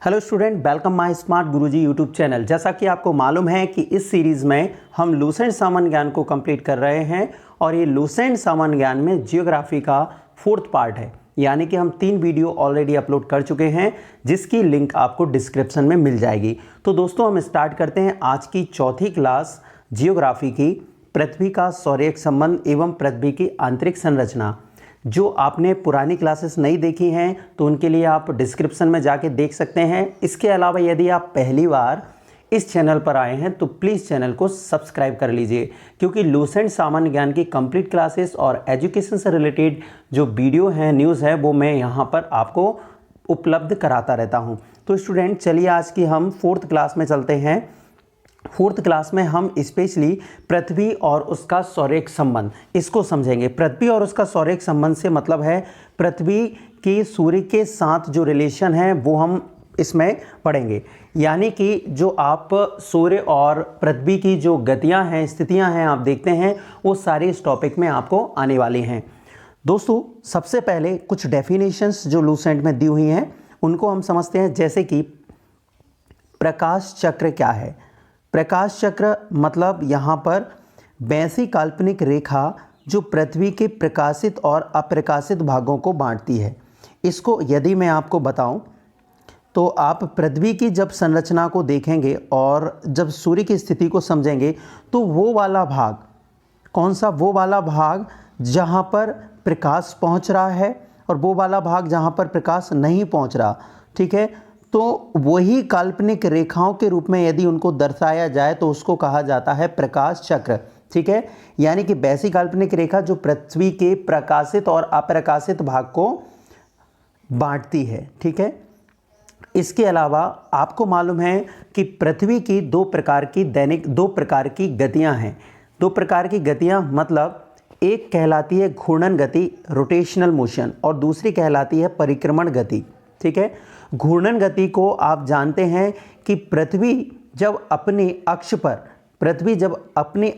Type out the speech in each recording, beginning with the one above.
Hello student, welcome my smart Guruji YouTube channel. जैसा कि आपको मालूम है कि इस सीरीज़ में हम लूसेंट सामान्य ज्ञान को कंप्लीट कर रहे हैं और ये लूसेंट सामान्य ज्ञान में जियोग्राफी का 4th पार्ट है, यानी कि हम 3 वीडियो ऑलरेडी अपलोड कर चुके हैं जिसकी लिंक आपको डिस्क्रिप्शन में मिल जाएगी। तो दोस्तों हम स्टार्ट करते हैं आज की 4th क्लास जियोग्राफी की, पृथ्वी का सौरयिक संबंध एवं पृथ्वी की आंतरिक संरचना। जो आपने पुरानी क्लासेस नहीं देखी हैं तो उनके लिए आप डिस्क्रिप्शन में जाके देख सकते हैं। इसके अलावा यदि आप पहली बार इस चैनल पर आए हैं तो प्लीज़ चैनल को सब्सक्राइब कर लीजिए, क्योंकि लूसेंट सामान्य ज्ञान की कंप्लीट क्लासेस और एजुकेशन से रिलेटेड जो वीडियो हैं, न्यूज़ है, वो मैं यहाँ पर आपको उपलब्ध कराता रहता हूँ। तो स्टूडेंट चलिए आज की हम 4th क्लास में चलते हैं। 4th क्लास में हम स्पेशली पृथ्वी और उसका सौरयिक संबंध इसको समझेंगे। पृथ्वी और उसका सौरयिक संबंध से मतलब है पृथ्वी की सूर्य के साथ जो रिलेशन है वो हम इसमें पढ़ेंगे, यानी कि जो आप सूर्य और पृथ्वी की जो गतियां हैं, स्थितियां हैं, आप देखते हैं वो सारे इस टॉपिक में आपको आने वाली हैं। दोस्तों सबसे पहले कुछ डेफिनेशंस जो लूसेंट में दी हुई हैं उनको हम समझते हैं, जैसे कि प्रकाश चक्र क्या है। प्रकाश चक्र मतलब यहाँ पर वैसी काल्पनिक रेखा जो पृथ्वी के प्रकाशित और अप्रकाशित भागों को बांटती है। इसको यदि मैं आपको बताऊं तो आप पृथ्वी की जब संरचना को देखेंगे और जब सूर्य की स्थिति को समझेंगे तो वो वाला भाग कौन सा, वो वाला भाग जहाँ पर प्रकाश पहुँच रहा है और वो वाला भाग जहाँ पर प्रकाश नहीं पहुँच रहा, ठीक है, तो वही काल्पनिक रेखाओं के रूप में यदि उनको दर्शाया जाए तो उसको कहा जाता है प्रकाश चक्र, ठीक है। यानी कि वैसी काल्पनिक रेखा जो पृथ्वी के प्रकाशित और अप्रकाशित भाग को बांटती है, ठीक है। इसके अलावा आपको मालूम है कि पृथ्वी की दो प्रकार की गतियां हैं। 2 प्रकार की गतियां मतलब एक कहलाती है घूर्णन गति, रोटेशनल मोशन, और दूसरी कहलाती है परिक्रमण गति, ठीक है। घूर्णन गति को आप जानते हैं कि पृथ्वी जब अपने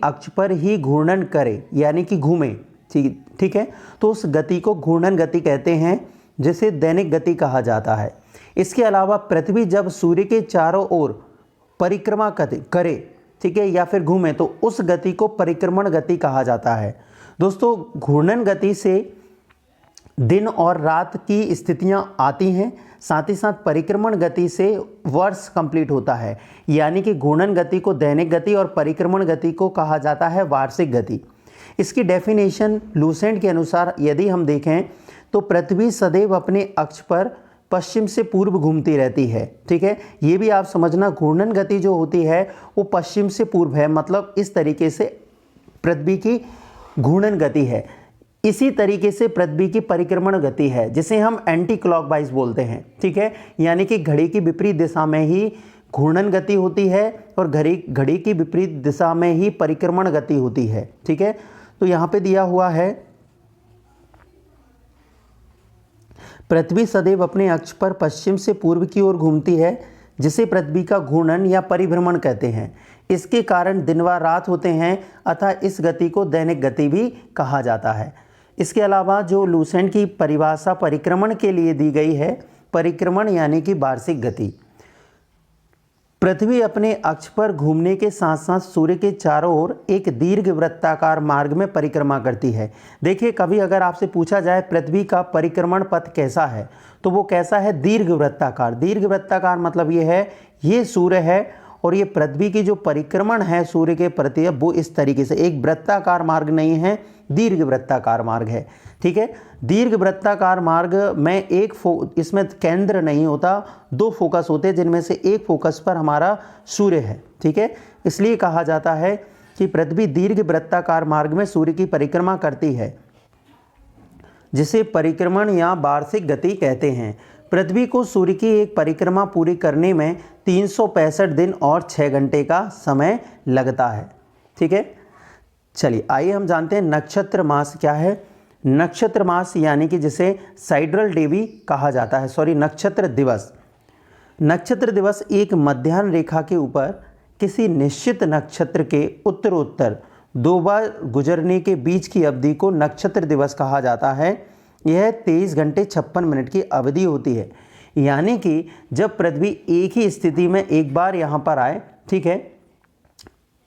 अक्ष पर ही घूर्णन करे, यानी कि घूमे, ठीक है, तो उस गति को घूर्णन गति कहते हैं, जिसे दैनिक गति कहा जाता है। इसके अलावा पृथ्वी जब सूर्य के चारों ओर परिक्रमा करे, ठीक है, या फिर घूमे, तो उस गति को परिक्रमण गति कहा जाता है। दोस्तों घूर्णन गति से दिन और रात की स्थितियां आती हैं, साथ ही साथ परिक्रमण गति से वर्ष कंप्लीट होता है, यानी कि घूर्णन गति को दैनिक गति और परिक्रमण गति को कहा जाता है वार्षिक गति। इसकी डेफिनेशन लूसेंट के अनुसार यदि हम देखें तो पृथ्वी सदैव अपने अक्ष पर पश्चिम से पूर्व घूमती रहती है, ठीक है। ये भी आप समझना, घूर्णन गति जो होती है वो पश्चिम से पूर्व है, मतलब इस तरीके से पृथ्वी की घूर्णन गति है। इसी तरीके से पृथ्वी की परिक्रमण गति है, जिसे हम एंटी क्लॉकवाइज बोलते हैं, ठीक है, यानी कि घड़ी की विपरीत दिशा में ही घूर्णन गति होती है और घड़ी की विपरीत दिशा में ही परिक्रमण गति होती है, ठीक है। तो यहाँ पे दिया हुआ है पृथ्वी सदैव अपने अक्ष पर पश्चिम से पूर्व की ओर घूमती है, जिसे पृथ्वी का घूर्णन या परिभ्रमण कहते हैं। इसके कारण दिन व रात होते हैं, अतः इस गति को दैनिक गति भी कहा जाता है। इसके अलावा जो लूसेंट की परिभाषा परिक्रमण के लिए दी गई है, परिक्रमण यानी कि वार्षिक गति। पृथ्वी अपने अक्ष पर घूमने के साथ साथ सूर्य के चारों ओर एक दीर्घ वृत्ताकार मार्ग में परिक्रमा करती है। देखिए, कभी अगर आपसे पूछा जाए पृथ्वी का परिक्रमण पथ कैसा है, तो वो कैसा है, दीर्घ वृत्ताकार। दीर्घ वृत्ताकार मतलब ये है, ये सूर्य है और ये पृथ्वी की जो परिक्रमण है सूर्य के प्रति वो इस तरीके से, एक वृत्ताकार मार्ग नहीं है, दीर्घ वृत्ताकार मार्ग है, ठीक है। दीर्घ वृत्ताकार मार्ग में इसमें केंद्र नहीं होता, 2 फोकस होते हैं, जिनमें से एक फोकस पर हमारा सूर्य है, ठीक है। इसलिए कहा जाता है कि पृथ्वी दीर्घ वृत्ताकार मार्ग में सूर्य की परिक्रमा करती है, जिसे परिक्रमण या वार्षिक गति कहते हैं। पृथ्वी को सूर्य की एक परिक्रमा पूरी करने में 365 दिन और 6 घंटे का समय लगता है, ठीक है। चलिए आइए हम जानते हैं नक्षत्र मास क्या है। नक्षत्र मास यानी कि जिसे साइड्रल डे भी कहा जाता है, नक्षत्र दिवस। नक्षत्र दिवस एक मध्याह्न रेखा के ऊपर किसी निश्चित नक्षत्र के उत्तरोत्तर 2 बार गुजरने के बीच की अवधि को नक्षत्र दिवस कहा जाता है। यह 23 घंटे 56 मिनट की अवधि होती है। यानी कि जब पृथ्वी एक ही स्थिति में एक बार यहाँ पर आए, ठीक है,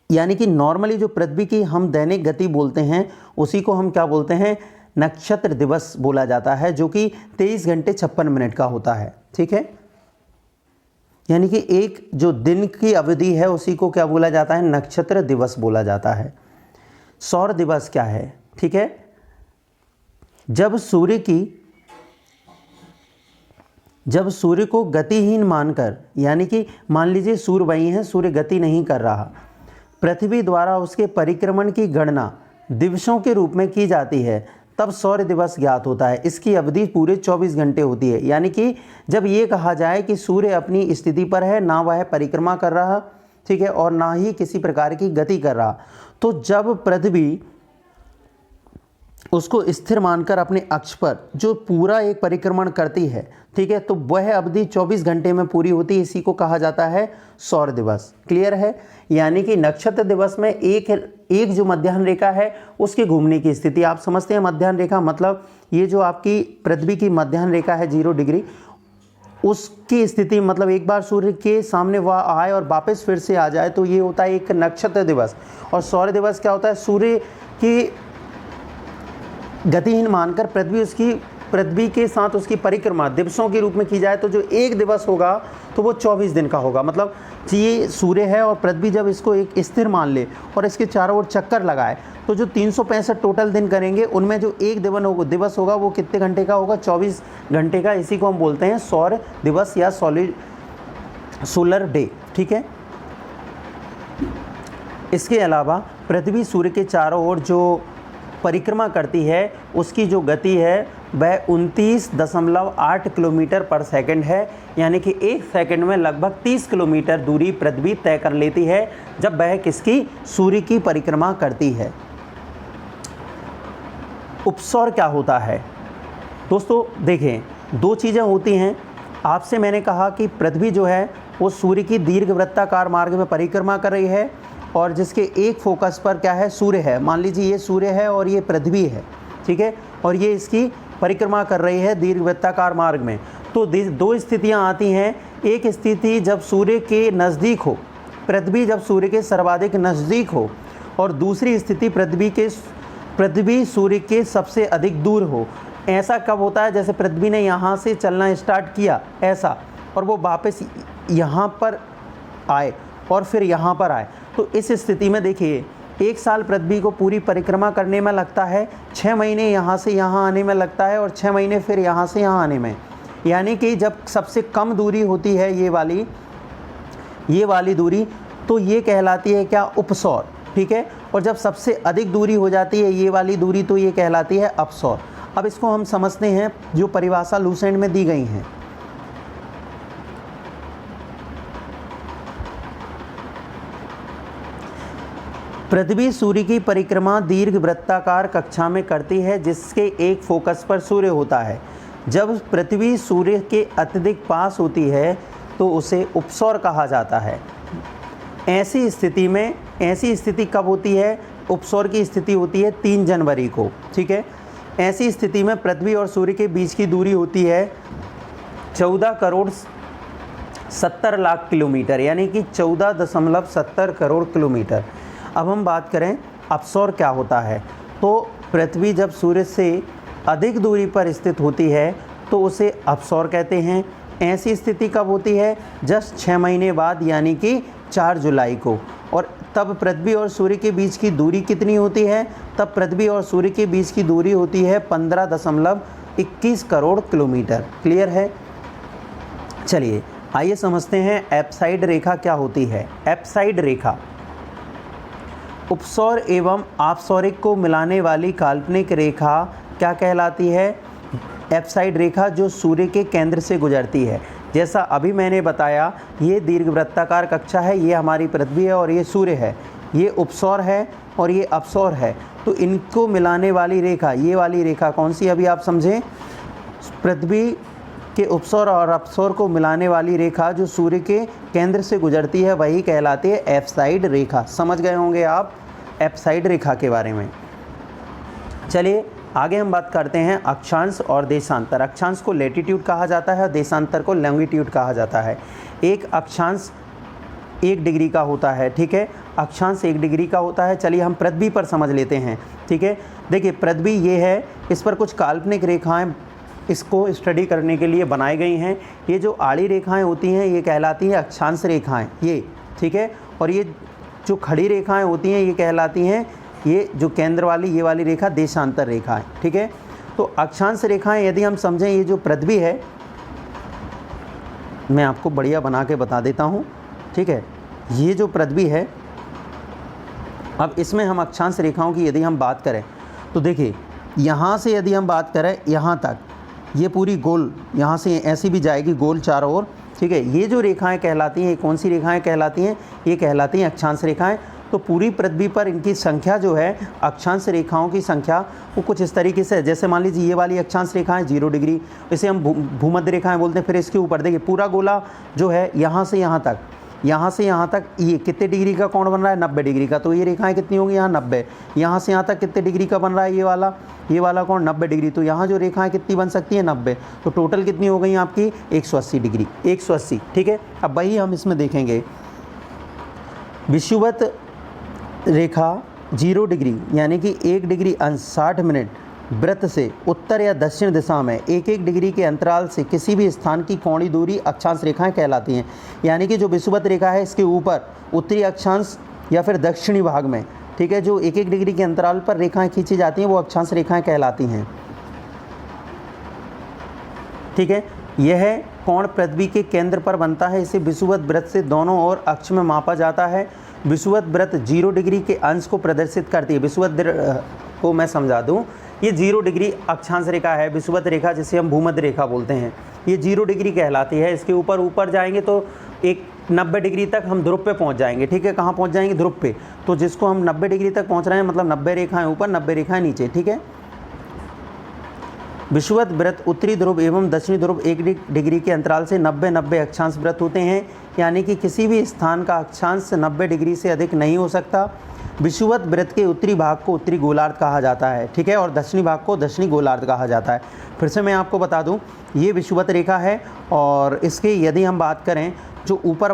यानी कि नॉर्मली जो पृथ्वी की हम दैनिक गति बोलते हैं उसी को हम क्या बोलते हैं, नक्षत्र दिवस बोला जाता है, जो कि 23 घंटे 56 मिनट का होता है, ठीक है। यानी कि एक जो दिन की अवधि है उसी को क्या बोला जाता है, नक्षत्र दिवस बोला जाता है। सौर दिवस क्या है, ठीक है, जब सूर्य को गतिहीन मानकर, यानी कि मान लीजिए सूर्य वही है, सूर्य गति नहीं कर रहा, पृथ्वी द्वारा उसके परिक्रमण की गणना दिवसों के रूप में की जाती है, तब सौर दिवस ज्ञात होता है। इसकी अवधि पूरे 24 घंटे होती है। यानी कि जब ये कहा जाए कि सूर्य अपनी स्थिति पर है, ना वह परिक्रमा कर रहा, ठीक है, और ना ही किसी प्रकार की गति कर रहा, तो जब पृथ्वी उसको स्थिर मानकर अपने अक्ष पर जो पूरा एक परिक्रमण करती है, ठीक है, तो वह अवधि 24 घंटे में पूरी होती है। इसी को कहा जाता है सौर दिवस। क्लियर है। यानी कि नक्षत्र दिवस में एक जो मध्याह्न रेखा है उसके घूमने की स्थिति आप समझते हैं। मध्याह्न रेखा मतलब ये जो आपकी पृथ्वी की मध्याह्न रेखा है 0 डिग्री, उसकी स्थिति मतलब एक बार सूर्य के सामने वह आए और वापस फिर से आ जाए, तो ये होता है एक नक्षत्र दिवस। और सौर दिवस क्या होता है, सूर्य की गतिहीन मानकर पृथ्वी के साथ उसकी परिक्रमा दिवसों के रूप में की जाए, तो जो एक दिवस होगा तो वो 24 दिन का होगा। मतलब ये सूर्य है और पृथ्वी जब इसको एक स्थिर मान ले और इसके चारों ओर चक्कर लगाए, तो जो 365 टोटल दिन करेंगे उनमें जो एक दिवस होगा वो कितने घंटे का होगा, 24 घंटे का। इसी को हम बोलते हैं सौर दिवस या सोलर डे, ठीक है। इसके अलावा पृथ्वी सूर्य के चारों ओर जो परिक्रमा करती है उसकी जो गति है वह 29.8 किलोमीटर पर सेकंड है। यानी कि एक सेकंड में लगभग 30 किलोमीटर दूरी पृथ्वी तय कर लेती है जब वह किसकी, सूर्य की परिक्रमा करती है। उपसौर क्या होता है दोस्तों, देखें दो चीज़ें होती हैं। आपसे मैंने कहा कि पृथ्वी जो है वो सूर्य की दीर्घवृत्ताकार मार्ग में परिक्रमा कर रही है और जिसके एक फोकस पर क्या है, सूर्य है। मान लीजिए ये सूर्य है और ये पृथ्वी है, ठीक है, और ये इसकी परिक्रमा कर रही है दीर्घवृत्ताकार मार्ग में। तो दो स्थितियां आती हैं। एक स्थिति जब सूर्य के नज़दीक हो, पृथ्वी जब सूर्य के सर्वाधिक नज़दीक हो, और दूसरी स्थिति पृथ्वी सूर्य के सबसे अधिक दूर हो। ऐसा कब होता है, जैसे पृथ्वी ने यहाँ से चलना स्टार्ट किया ऐसा, और वो वापस यहाँ पर आए और फिर यहाँ पर आए, तो इस स्थिति में देखिए एक साल पृथ्वी को पूरी परिक्रमा करने में लगता है, 6 महीने यहाँ से यहाँ आने में लगता है और 6 महीने फिर यहाँ से यहाँ आने में। यानी कि जब सबसे कम दूरी होती है ये वाली दूरी, तो ये कहलाती है क्या, उपसौर, ठीक है। और जब सबसे अधिक दूरी हो जाती है ये वाली दूरी, तो ये कहलाती है अपसौर। अब इसको हम समझते हैं जो परिभाषा लूसेंट में दी गई हैं। पृथ्वी सूर्य की परिक्रमा दीर्घवृत्ताकार कक्षा में करती है जिसके एक फोकस पर सूर्य होता है। जब पृथ्वी सूर्य के अत्यधिक पास होती है तो उसे उपसौर कहा जाता है। ऐसी स्थिति कब होती है, उपसौर की स्थिति होती है 3 जनवरी को, ठीक है। ऐसी स्थिति में पृथ्वी और सूर्य के बीच की दूरी होती है 14 करोड़ 70 लाख किलोमीटर, यानी कि 14.70 करोड़ किलोमीटर। अब हम बात करें अपसौर क्या होता है, तो पृथ्वी जब सूर्य से अधिक दूरी पर स्थित होती है तो उसे अपसौर कहते हैं। ऐसी स्थिति कब होती है, जस्ट 6 महीने बाद, यानी कि 4 जुलाई को। और तब पृथ्वी और सूर्य के बीच की दूरी कितनी होती है, तब पृथ्वी और सूर्य के बीच की दूरी होती है 15.21 करोड़ किलोमीटर। क्लियर है। चलिए आइए समझते हैं एप्साइड रेखा क्या होती है। एप्साइड रेखा उपसौर एवं आपसौरिक को मिलाने वाली काल्पनिक रेखा क्या कहलाती है, एप्साइड रेखा, जो सूर्य के केंद्र से गुजरती है। जैसा अभी मैंने बताया, ये दीर्घवृत्ताकार कक्षा है, ये हमारी पृथ्वी है और ये सूर्य है, ये उपसौर है और ये अपसौर है। तो इनको मिलाने वाली रेखा, ये वाली रेखा कौन सी, अभी आप समझें, पृथ्वी के उपसौर और अपसौर को मिलाने वाली रेखा जो सूर्य के केंद्र से गुजरती है वही कहलाती है एप्साइड रेखा। समझ गए होंगे आप एप्साइड रेखा के बारे में। चलिए आगे हम बात करते हैं अक्षांश और देशांतर। अक्षांश को लैटिट्यूड कहा जाता है और देशांतर को लॉन्गिट्यूड कहा जाता है। एक अक्षांश 1 डिग्री का होता है, ठीक है, अक्षांश 1 डिग्री का होता है। चलिए हम पृथ्वी पर समझ लेते हैं, ठीक है। देखिए पृथ्वी ये है, इस पर कुछ काल्पनिक रेखाएं इसको स्टडी करने के लिए बनाई गई हैं। ये जो आड़ी रेखाएं होती हैं ये कहलाती हैं अक्षांश रेखाएं, ये, ठीक है। और ये जो खड़ी रेखाएं होती हैं ये कहलाती हैं, ये जो केंद्र वाली ये वाली रेखा देशांतर रेखा है, ठीक है। तो अक्षांश रेखाएं यदि हम समझें, ये जो पृथ्वी है, मैं आपको बढ़िया बना के बता देता हूँ, ठीक है। ये जो पृथ्वी है, अब इसमें हम अक्षांश रेखाओं की यदि हम बात करें तो देखिए यहाँ से यदि हम बात करें यहाँ तक, ये पूरी गोल यहाँ से ऐसी भी जाएगी गोल चारों ओर, ठीक है। ये जो रेखाएं कहलाती हैं, ये कौन सी रेखाएं कहलाती हैं? ये कहलाती हैं अक्षांश रेखाएं। तो पूरी पृथ्वी पर इनकी संख्या जो है, अक्षांश रेखाओं की संख्या, वो कुछ इस तरीके से है। जैसे मान लीजिए ये वाली अक्षांश रेखा है 0 डिग्री, इसे हम भूमध्य रेखाएं बोलते हैं। फिर इसके ऊपर देखिए पूरा गोला जो है यहाँ से यहाँ तक, यहाँ से यहाँ तक ये कितने डिग्री का कोण बन रहा है? 90 डिग्री का। तो ये रेखाएं कितनी होंगी? यहाँ 90। यहाँ से यहाँ तक कितने डिग्री का बन रहा है? ये वाला कोण 90 डिग्री। तो यहाँ जो रेखाएं कितनी बन सकती हैं? 90। तो टोटल कितनी हो गई आपकी? 180 डिग्री, 180, ठीक है। अब वही हम इसमें देखेंगे, विषुवत रेखा 0 डिग्री यानी कि 1 डिग्री अंश 60 मिनट वृत्त से उत्तर या दक्षिण दिशा में 1-1 डिग्री के अंतराल से किसी भी स्थान की कोणीय दूरी अक्षांश रेखाएं कहलाती हैं। यानी कि जो विषुवत रेखा है इसके ऊपर उत्तरी अक्षांश या फिर दक्षिणी भाग में, ठीक है, जो 1-1 डिग्री के अंतराल पर रेखाएं खींची जाती हैं वो अक्षांश रेखाएं कहलाती हैं, ठीक है। यह कोण पृथ्वी के केंद्र पर बनता है। इसे विषुवत वृत्त से दोनों ओर अक्ष में मापा जाता है। विषुवत वृत्त 0 डिग्री के अंश को प्रदर्शित करती है। विषुवत को मैं समझा दूं, ये 0 डिग्री अक्षांश रेखा है, विषुवत रेखा जिसे हम भूमध्य रेखा बोलते हैं, ये 0 डिग्री कहलाती है। इसके ऊपर जाएंगे तो एक 90 डिग्री तक हम ध्रुव पे पहुंच जाएंगे, ठीक है। कहाँ पहुंच जाएंगे? ध्रुव पे। तो जिसको हम 90 डिग्री तक पहुंच रहे हैं, मतलब 90 रेखाएं ऊपर 90 रेखाएं नीचे, ठीक है। विषुवत वृत्त उत्तरी ध्रुव एवं दक्षिणी ध्रुव 1 डिग्री के अंतराल से 90-90 अक्षांश वृत्त होते हैं। यानी कि किसी भी स्थान का अक्षांश 90 डिग्री से अधिक नहीं हो सकता। विषुवत वृत्त के उत्तरी भाग को उत्तरी गोलार्ध कहा जाता है, ठीक है, और दक्षिणी भाग को दक्षिणी गोलार्ध कहा जाता है। फिर से मैं आपको बता दूं, ये विषुवत रेखा है और इसके यदि हम बात करें जो ऊपर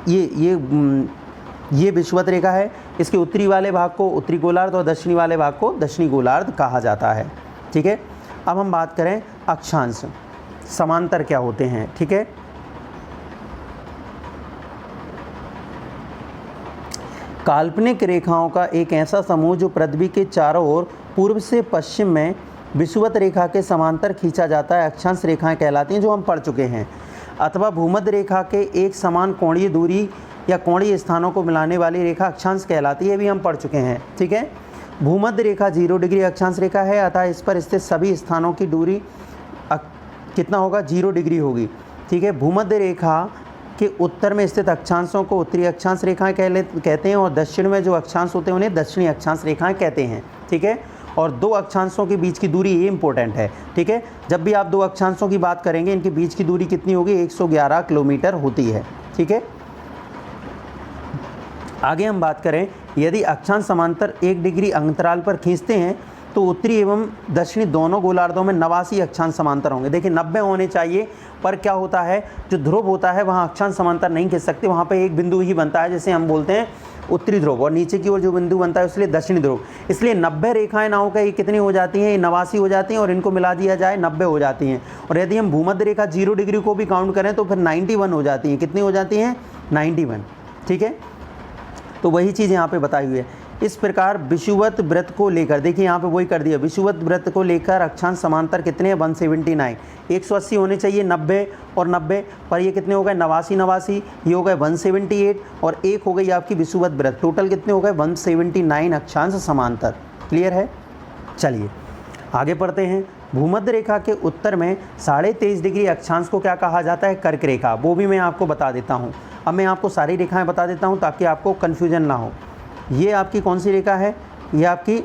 ये विषुवत रेखा है, इसके उत्तरी वाले भाग को उत्तरी गोलार्ध और दक्षिणी वाले भाग को दक्षिणी गोलार्ध कहा जाता है, ठीक है। अब हम बात करें अक्षांश समांतर क्या होते हैं, ठीक है। काल्पनिक रेखाओं का एक ऐसा समूह जो पृथ्वी के चारों ओर पूर्व से पश्चिम में विषुवत रेखा के समांतर खींचा जाता है, अक्षांश रेखाएं कहलाती हैं, जो हम पढ़ चुके हैं। अथवा भूमध्य रेखा के एक समान कोणीय दूरी या कोणीय स्थानों को मिलाने वाली रेखा अक्षांश कहलाती है, भी हम पढ़ चुके हैं, ठीक है। भूमध्य रेखा 0 डिग्री अक्षांश रेखा है, अतः इस पर स्थित सभी स्थानों की दूरी कितना होगा? 0 डिग्री होगी, ठीक है। भूमध्य रेखा के उत्तर में स्थित अक्षांशों को उत्तरी अक्षांश रेखाएं कहते हैं और दक्षिण में जो अक्षांश होते हैं उन्हें दक्षिणी अक्षांश रेखाएं कहते हैं, ठीक है। और दो अक्षांशों के बीच की दूरी ये इंपॉर्टेंट है, ठीक है। जब भी आप दो अक्षांशों की बात करेंगे, इनके बीच की दूरी कितनी होगी? 111 किलोमीटर होती है, ठीक है। आगे हम बात करें, यदि अक्षांश समांतर 1 डिग्री अंतराल पर खींचते हैं तो उत्तरी एवं दक्षिणी दोनों गोलार्धों में 89 अक्षांश समांतर होंगे। देखिए 90 होने चाहिए, पर क्या होता है, जो ध्रुव होता है वहाँ अक्षांश समांतर नहीं खींच सकते, वहाँ पे एक बिंदु ही बनता है, जैसे हम बोलते हैं उत्तरी ध्रुव, और नीचे की ओर जो बिंदु बनता है इसलिए दक्षिणी ध्रुव। इसलिए 90 रेखाएं ना होकर ये कितनी हो जाती हैं? ये 89 हो जाती हैं, और इनको मिला दिया जाए 90 हो जाती हैं। और यदि हम भूमध्य रेखा 0 डिग्री को भी काउंट करें तो फिर 91 हो जाती हैं। कितनी हो जाती हैं? 91, ठीक है। तो वही चीज़ यहाँ पे बताई हुई है। इस प्रकार विषुवत वृत्त को लेकर, देखिए यहाँ पे वही कर दिया, विषुवत वृत्त को लेकर अक्षांश समांतर कितने हैं? 179। 180 होने चाहिए, 90 और 90, पर ये कितने हो गए? 89, ये हो गए 178, और एक हो गई आपकी विषुवत वृत्त। टोटल कितने हो गए? 179 अक्षांश समांतर। क्लियर है? चलिए आगे पढ़ते हैं। भूमध्य रेखा के उत्तर में 23.5 डिग्री अक्षांश को क्या कहा जाता है? कर्क रेखा। वो भी मैं आपको बता देता हूँ। अब मैं आपको सारी रेखाएं बता देता हूँ ताकि आपको कन्फ्यूजन ना हो। ये आपकी कौन सी रेखा है? ये आपकी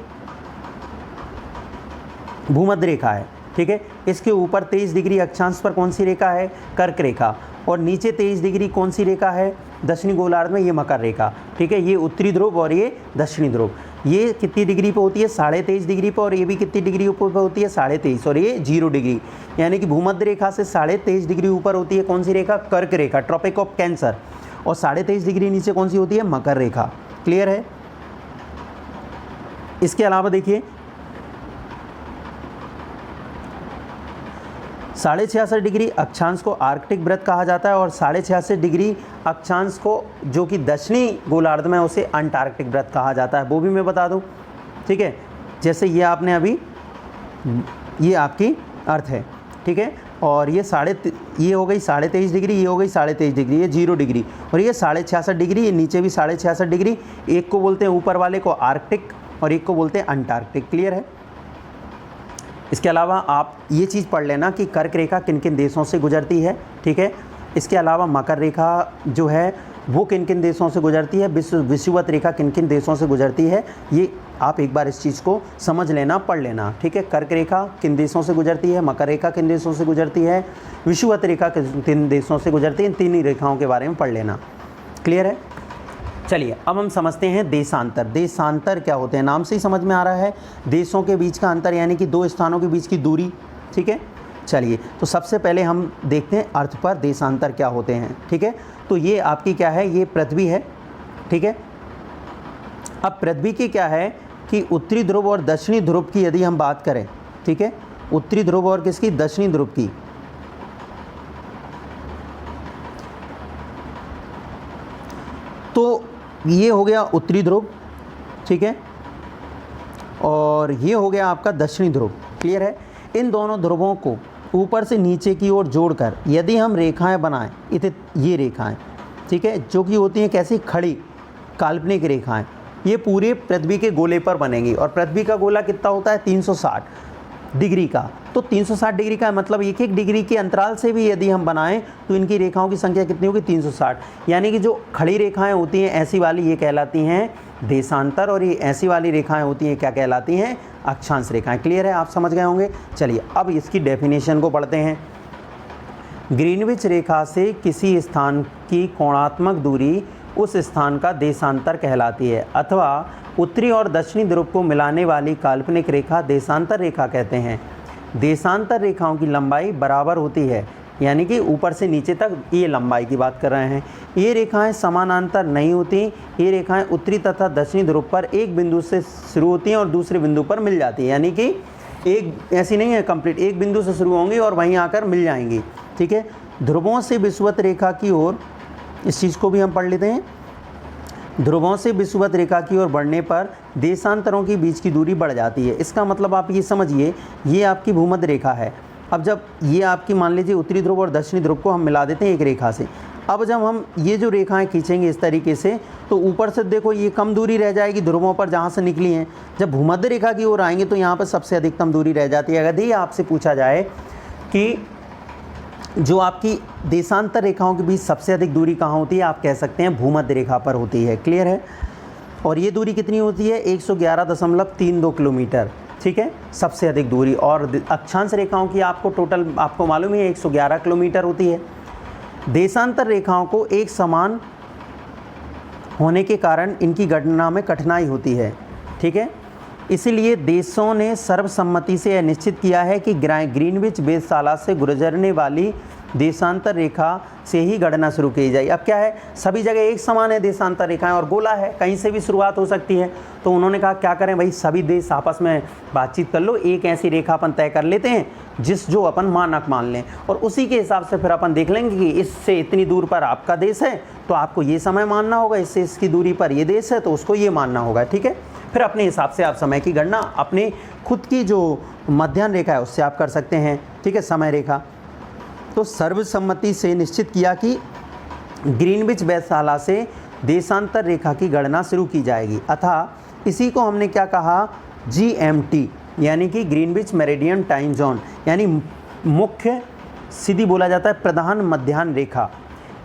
भूमध्य रेखा है, ठीक है। इसके ऊपर 23 डिग्री अक्षांश पर कौन सी रेखा है? कर्क रेखा। और नीचे 23 डिग्री कौन सी रेखा है? दक्षिणी गोलार्ध में ये मकर रेखा, ठीक है। ये उत्तरी ध्रुव और ये दक्षिणी ध्रुव। ये कितनी डिग्री पे होती है, 23.5 डिग्री पे, और ये भी कितनी डिग्री ऊपर पे होती है, 23.5, और ये 0 डिग्री। यानी कि भूमध्य रेखा से 23.5 डिग्री ऊपर होती है कौन सी रेखा, कर्क रेखा, ट्रॉपिक ऑफ कैंसर, और 23.5 डिग्री नीचे कौन सी होती है, मकर रेखा। क्लियर है। इसके अलावा देखिए 66.5 डिग्री अक्षांश को आर्कटिक वृत्त कहा जाता है, और 66.5 डिग्री अक्षांश को जो कि दक्षिणी गोलार्ध में उसे अंटार्कटिक वृत्त कहा जाता है, वो भी मैं बता दूं। ठीक है, जैसे ये आपने अभी, ये आपकी अर्थ है, ठीक है, और ये ये हो गई 23.5 डिग्री, ये हो गई 23.5 डिग्री, ये 0 डिग्री, और ये 66.5 डिग्री, ये नीचे भी 66.5 डिग्री। एक को बोलते हैं ऊपर वाले को आर्कटिक, और एक को बोलते हैं अंटार्कटिक। क्लियर है। इसके अलावा आप ये चीज़ पढ़ लेना कि कर्क रेखा किन किन देशों से गुजरती है। ठीक है, इसके अलावा मकर रेखा जो है वो किन किन देशों से गुजरती है, विषुवत रेखा किन किन देशों से गुजरती है, ये आप एक बार इस चीज़ को समझ लेना, पढ़ लेना। ठीक है, कर्क रेखा किन देशों से गुजरती है, मकर रेखा किन देशों से गुजरती है, विषुवत रेखा किन देशों से गुजरती है, इन तीन ही रेखाओं के बारे में पढ़ लेना। क्लियर है। चलिए अब हम समझते हैं देशांतर। देशांतर क्या होते हैं, नाम से ही समझ में आ रहा है, देशों के बीच का अंतर, यानी कि दो स्थानों के बीच की दूरी। ठीक है, चलिए तो सबसे पहले हम देखते हैं अर्थ पर देशांतर क्या होते हैं। ठीक है, तो ये आपकी क्या है, ये पृथ्वी है। ठीक है, अब पृथ्वी की क्या है कि उत्तरी ध्रुव और दक्षिणी ध्रुव की यदि हम बात करें, ठीक है, उत्तरी ध्रुव और किसकी, दक्षिणी ध्रुव की, तो ये हो गया उत्तरी ध्रुव, ठीक है, और ये हो गया आपका दक्षिणी ध्रुव। क्लियर है। इन दोनों ध्रुवों को ऊपर से नीचे की ओर जोड़कर यदि हम रेखाएं बनाएं, ये रेखाएं, ठीक है, जो कि होती हैं कैसी, खड़ी काल्पनिक रेखाएं, ये पूरे पृथ्वी के गोले पर बनेंगी। और पृथ्वी का गोला कितना होता है, 360 डिग्री का। तो 360 डिग्री का मतलब एक एक डिग्री के अंतराल से भी यदि हम बनाएं तो इनकी रेखाओं की संख्या कितनी होगी, 360। यानी कि जो खड़ी रेखाएं होती हैं ऐसी वाली, ये कहलाती हैं देशांतर, और ये ऐसी वाली रेखाएं होती हैं क्या कहलाती हैं, अक्षांश रेखाएं। क्लियर है, आप समझ गए होंगे। चलिए अब इसकी डेफिनेशन को पढ़ते हैं। ग्रीनविच रेखा से किसी स्थान की कोणात्मक दूरी उस स्थान का देशांतर कहलाती है, अथवा उत्तरी और दक्षिणी ध्रुव को मिलाने वाली काल्पनिक रेखा देशांतर रेखा कहते हैं। देशांतर रेखाओं की लंबाई बराबर होती है, यानी कि ऊपर से नीचे तक ये लंबाई की बात कर रहे हैं। ये रेखाएं समानांतर नहीं होती, ये रेखाएं उत्तरी तथा दक्षिणी ध्रुव पर एक बिंदु से शुरू होती हैं और दूसरे बिंदु पर मिल जाती है, यानी कि एक ऐसी नहीं है कंप्लीट, एक बिंदु से शुरू होंगी और वहीं आकर मिल जाएंगी। ठीक है, ध्रुवों से विषुवत रेखा की ओर, इस चीज़ को भी हम पढ़ लेते हैं। ध्रुवों से विषुवत रेखा की ओर बढ़ने पर देशांतरों के बीच की दूरी बढ़ जाती है। इसका मतलब आप ये समझिए, ये आपकी भूमध्य रेखा है। अब जब ये आपकी मान लीजिए उत्तरी ध्रुव और दक्षिणी ध्रुव को हम मिला देते हैं एक रेखा से, अब जब हम ये जो रेखाएं खींचेंगे इस तरीके से, तो ऊपर से देखो ये कम दूरी रह जाएगी ध्रुवों पर जहाँ से निकली हैं। जब भूमध्य रेखा की ओर आएंगे तो यहाँ पर सबसे अधिकतम दूरी रह जाती है। यदि आपसे पूछा जाए कि जो आपकी देशांतर रेखाओं के बीच सबसे अधिक दूरी कहाँ होती है, आप कह सकते हैं भूमध्य रेखा पर होती है। क्लियर है। और ये दूरी कितनी होती है, 111.32 किलोमीटर। ठीक है, सबसे अधिक दूरी। और अक्षांश रेखाओं की आपको टोटल आपको मालूम है 111 किलोमीटर होती है। देशांतर रेखाओं को एक समान होने के कारण इनकी गणना में कठिनाई होती है। ठीक है, इसीलिए देशों ने सर्वसम्मति से यह निश्चित किया है कि ग्रीनविच वेधशाला से गुजरने वाली देशांतर रेखा से ही गणना शुरू की जाए। अब क्या है, सभी जगह एक समान है देशांतर रेखाएं, और गोला है, कहीं से भी शुरुआत हो सकती है। तो उन्होंने कहा क्या करें भाई, सभी देश आपस में बातचीत कर लो, एक ऐसी रेखा अपन तय कर लेते हैं जो अपन मानक मान लें, और उसी के हिसाब से फिर अपन देख लेंगे कि इससे इतनी दूर पर आपका देश है तो आपको ये समय मानना होगा, इससे इसकी दूरी पर ये देश है तो उसको ये मानना होगा। ठीक है, फिर अपने हिसाब से आप समय की गणना अपने खुद की जो मध्याह्न रेखा है उससे आप कर सकते हैं। ठीक है, समय रेखा। तो सर्वसम्मति से निश्चित किया कि ग्रीनविच वेधशाला से देशांतर रेखा की गणना शुरू की जाएगी, अतः इसी को हमने क्या कहा, GMT, यानी कि ग्रीनविच मेरिडियन टाइम जोन, यानी मुख्य सीधी बोला जाता है प्रधान मध्याह्न रेखा।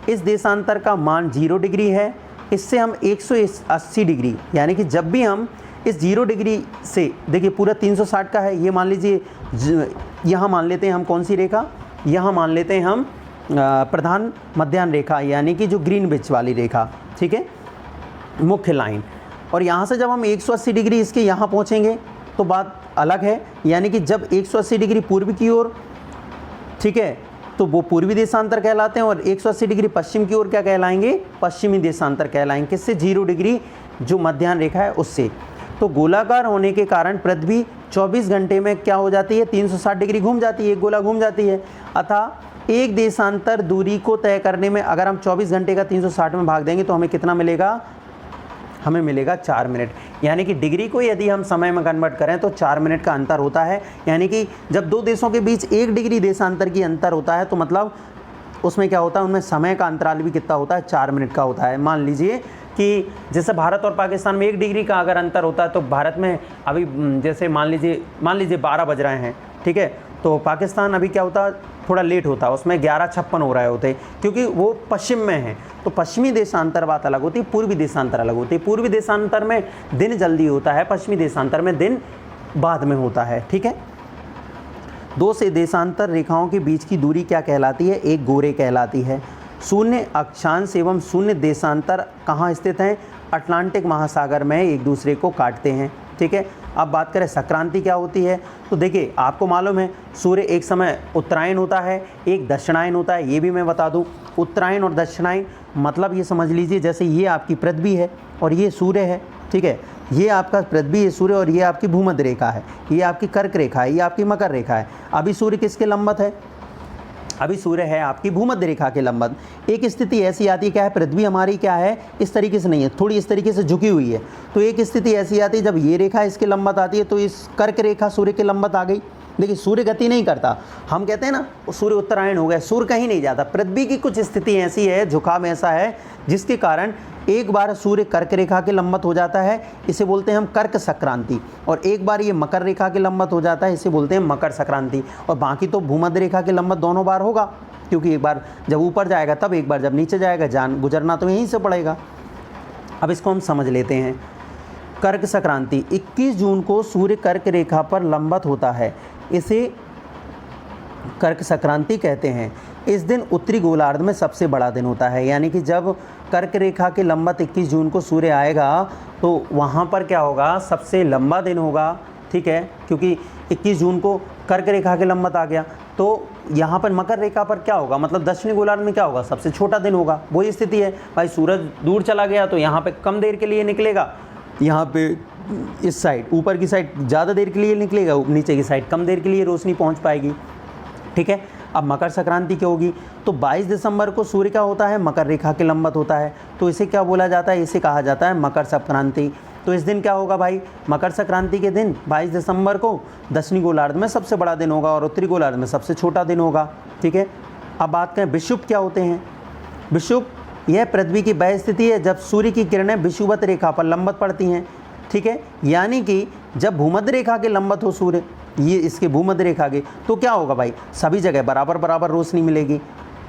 इस देशांतर का मान 0 डिग्री है। इससे हम 180 डिग्री, यानी कि जब भी हम इस 0 डिग्री से, देखिए पूरा 360 का है, ये मान लीजिए यहाँ मान लेते हैं हम कौन सी रेखा, यहाँ मान लेते हैं हम प्रधान मध्याह्न रेखा, यानी कि जो ग्रीनविच वाली रेखा। ठीक है, मुख्य लाइन। और यहाँ से जब हम 180 डिग्री इसके यहाँ पहुँचेंगे तो बात अलग है, यानी कि जब 180 डिग्री पूर्व की ओर, ठीक है, तो वो पूर्वी देशांतर कहलाते हैं, और 180 डिग्री पश्चिम की ओर क्या कहलाएंगे, पश्चिमी देशांतर कहलाएंगे। किससे, 0 डिग्री जो मध्याह्न रेखा है उससे। तो गोलाकार होने के कारण पृथ्वी 24 घंटे में क्या हो जाती है, 360 डिग्री घूम जाती है, एक गोला घूम जाती है। अतः एक देशांतर दूरी को तय करने में अगर हम 24 घंटे का 360 में भाग देंगे तो हमें कितना मिलेगा, हमें मिलेगा 4 मिनट। यानी कि डिग्री को यदि हम समय में कन्वर्ट करें तो 4 मिनट का अंतर होता है। यानी कि जब दो देशों के बीच 1 डिग्री देशांतर की अंतर होता है तो मतलब उसमें क्या होता है, उनमें समय का अंतराल भी कितना होता है, 4 मिनट का होता है। मान लीजिए कि जैसे भारत और पाकिस्तान में 1 डिग्री का अगर अंतर होता है तो भारत में अभी जैसे मान लीजिए 12 बज रहे हैं, ठीक है, तो पाकिस्तान अभी क्या होता, थोड़ा लेट होता, उसमें 11:56 हो रहे होते, क्योंकि वो पश्चिम में है। तो पश्चिमी देशांतर बात अलग होती है, पूर्वी देशांतर अलग होती है। पूर्वी देशांतर में दिन जल्दी होता है, पश्चिमी देशांतर में दिन बाद में होता है, ठीक है। दो से देशांतर रेखाओं के बीच की दूरी क्या कहलाती है, एक गोरे कहलाती है। शून्य अक्षांश एवं शून्य देशांतर कहाँ स्थित हैं, अटलांटिक महासागर में एक दूसरे को काटते हैं, ठीक है। अब बात करें संक्रांति क्या होती है, तो देखिए आपको मालूम है सूर्य एक समय उत्तरायण होता है, एक दक्षिणायन होता है। ये भी मैं बता दूं, उत्तरायण और दक्षिणायन मतलब ये समझ लीजिए जैसे ये आपकी पृथ्वी है और ये सूर्य है, ठीक है। ये आपका पृथ्वी, ये सूर्य, और ये आपकी भूमध्य रेखा है, ये आपकी कर्क रेखा है, ये आपकी मकर रेखा है। अभी सूर्य किसके लंबत है, अभी सूर्य है आपकी भूमध्य रेखा के लंबत। एक स्थिति ऐसी आती है, क्या है, पृथ्वी हमारी क्या है, इस तरीके से नहीं है, थोड़ी इस तरीके से झुकी हुई है। तो एक स्थिति ऐसी आती है जब ये रेखा इसके लंबत आती है तो इस कर्क रेखा सूर्य के लंबत आ गई। देखिए सूर्य गति नहीं करता, हम कहते हैं ना सूर्य उत्तरायण हो गया, सूर्य कहीं नहीं जाता। पृथ्वी की कुछ स्थिति ऐसी है, झुकाव ऐसा है जिसके कारण एक बार सूर्य कर्क रेखा के लंबत हो जाता है, इसे बोलते हैं हम कर्क संक्रांति, और एक बार ये मकर रेखा के लंबत हो जाता है, इसे बोलते हैं मकर संक्रांति। और बाकी तो भूमध्य रेखा के लंबत दोनों बार होगा, क्योंकि एक बार जब ऊपर जाएगा तब, एक बार जब नीचे जाएगा, जान गुजरना तो यहीं से पड़ेगा। अब इसको हम समझ लेते हैं। कर्क संक्रांति 21 जून को सूर्य कर्क रेखा पर लंबत होता है, इसे कर्क संक्रांति कहते हैं। इस दिन उत्तरी गोलार्ध में सबसे बड़ा दिन होता है, यानी कि जब कर्क रेखा के लंबत 21 जून को सूर्य आएगा तो वहाँ पर क्या होगा, सबसे लंबा दिन होगा, ठीक है, क्योंकि 21 जून को कर्क रेखा के लंबत आ गया। तो यहाँ पर मकर रेखा पर क्या होगा, मतलब दक्षिणी गोलार्ध में क्या होगा, सबसे छोटा दिन होगा। वही स्थिति है भाई, सूरज दूर चला गया तो यहाँ पे कम देर के लिए निकलेगा, यहाँ पे इस साइड ऊपर की साइड ज़्यादा देर के लिए निकलेगा, नीचे की साइड कम देर के लिए रोशनी पहुँच पाएगी, ठीक है। अब मकर संक्रांति क्या होगी, तो 22 दिसंबर को सूर्य क्या होता है, मकर रेखा के लंबत होता है, तो इसे क्या बोला जाता है, इसे कहा जाता है मकर संक्रांति। तो इस दिन क्या होगा भाई, मकर संक्रांति के दिन 22 दिसंबर को दक्षिणी गोलार्ध में सबसे बड़ा दिन होगा और उत्तरी गोलार्ध में सबसे छोटा दिन होगा, ठीक है। अब बात करें विषुव क्या होते हैं। विषुव यह पृथ्वी की वह स्थिति है जब सूर्य की किरणें विषुवत रेखा पर लंबत पड़ती हैं, ठीक है, यानी कि जब भूमध्य रेखा के लंबत हो सूर्य, ये इसके भूमध्य रेखा के, तो क्या होगा भाई, सभी जगह बराबर बराबर रोशनी मिलेगी,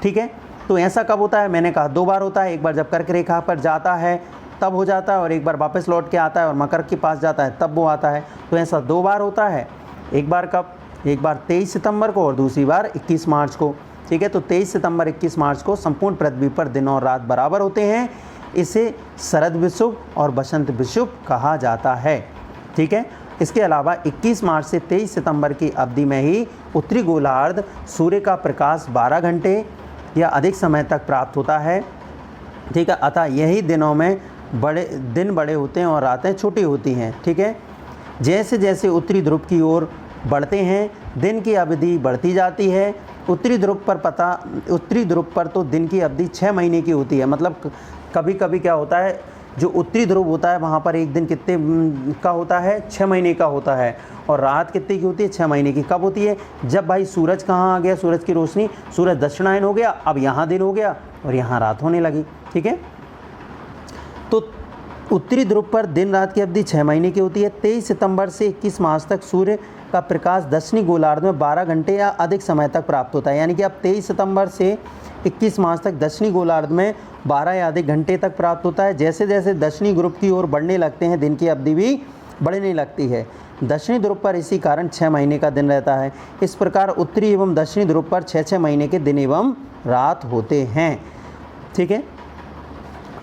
ठीक है। तो ऐसा कब होता है, मैंने कहा 2 बार होता है, एक बार जब कर्क रेखा पर जाता है तब हो जाता है, और एक बार वापस लौट के आता है और मकर के पास जाता है तब वो आता है। तो ऐसा 2 बार होता है, एक बार कब, एक बार 23 सितंबर को और दूसरी बार 21 मार्च को, ठीक है। तो 23 सितंबर 21 मार्च को संपूर्ण पृथ्वी पर दिन और रात बराबर होते हैं। इसे शरद विषुव और बसंत विषुव कहा जाता है, ठीक है। इसके अलावा 21 मार्च से 23 सितंबर की अवधि में ही उत्तरी गोलार्ध सूर्य का प्रकाश 12 घंटे या अधिक समय तक प्राप्त होता है, ठीक है। अतः यही दिनों में दिन बड़े होते हैं और रातें छोटी होती हैं, ठीक है। जैसे जैसे उत्तरी ध्रुव की ओर बढ़ते हैं दिन की अवधि बढ़ती जाती है। उत्तरी ध्रुव पर तो दिन की अवधि 6 महीने की होती है, मतलब कभी कभी क्या होता है, जो उत्तरी ध्रुव होता है वहाँ पर एक दिन कितने का होता है, 6 महीने का होता है, और रात कितने की होती है, 6 महीने की। कब होती है, जब भाई सूरज कहाँ आ गया, सूरज की रोशनी, सूरज दक्षिणायन हो गया, अब यहाँ दिन हो गया और यहाँ रात होने लगी, ठीक है। तो उत्तरी ध्रुव पर दिन रात की अवधि 6 महीने की होती है। 23 सितंबर से 21 मार्च तक सूर्य का प्रकाश दक्षिणी गोलार्ध में 12 घंटे या अधिक समय तक प्राप्त होता है, यानी कि अब 23 सितंबर से 21 मार्च तक दक्षिणी गोलार्ध में 12 या अधिक घंटे तक प्राप्त होता है। जैसे जैसे दक्षिणी ध्रुव की ओर बढ़ने लगते हैं दिन की अवधि भी बढ़ने लगती है। दक्षिणी ध्रुव पर इसी कारण 6 महीने का दिन रहता है। इस प्रकार उत्तरी एवं दक्षिणी ध्रुव पर 6-6 महीने के दिन एवं रात होते हैं, ठीक है।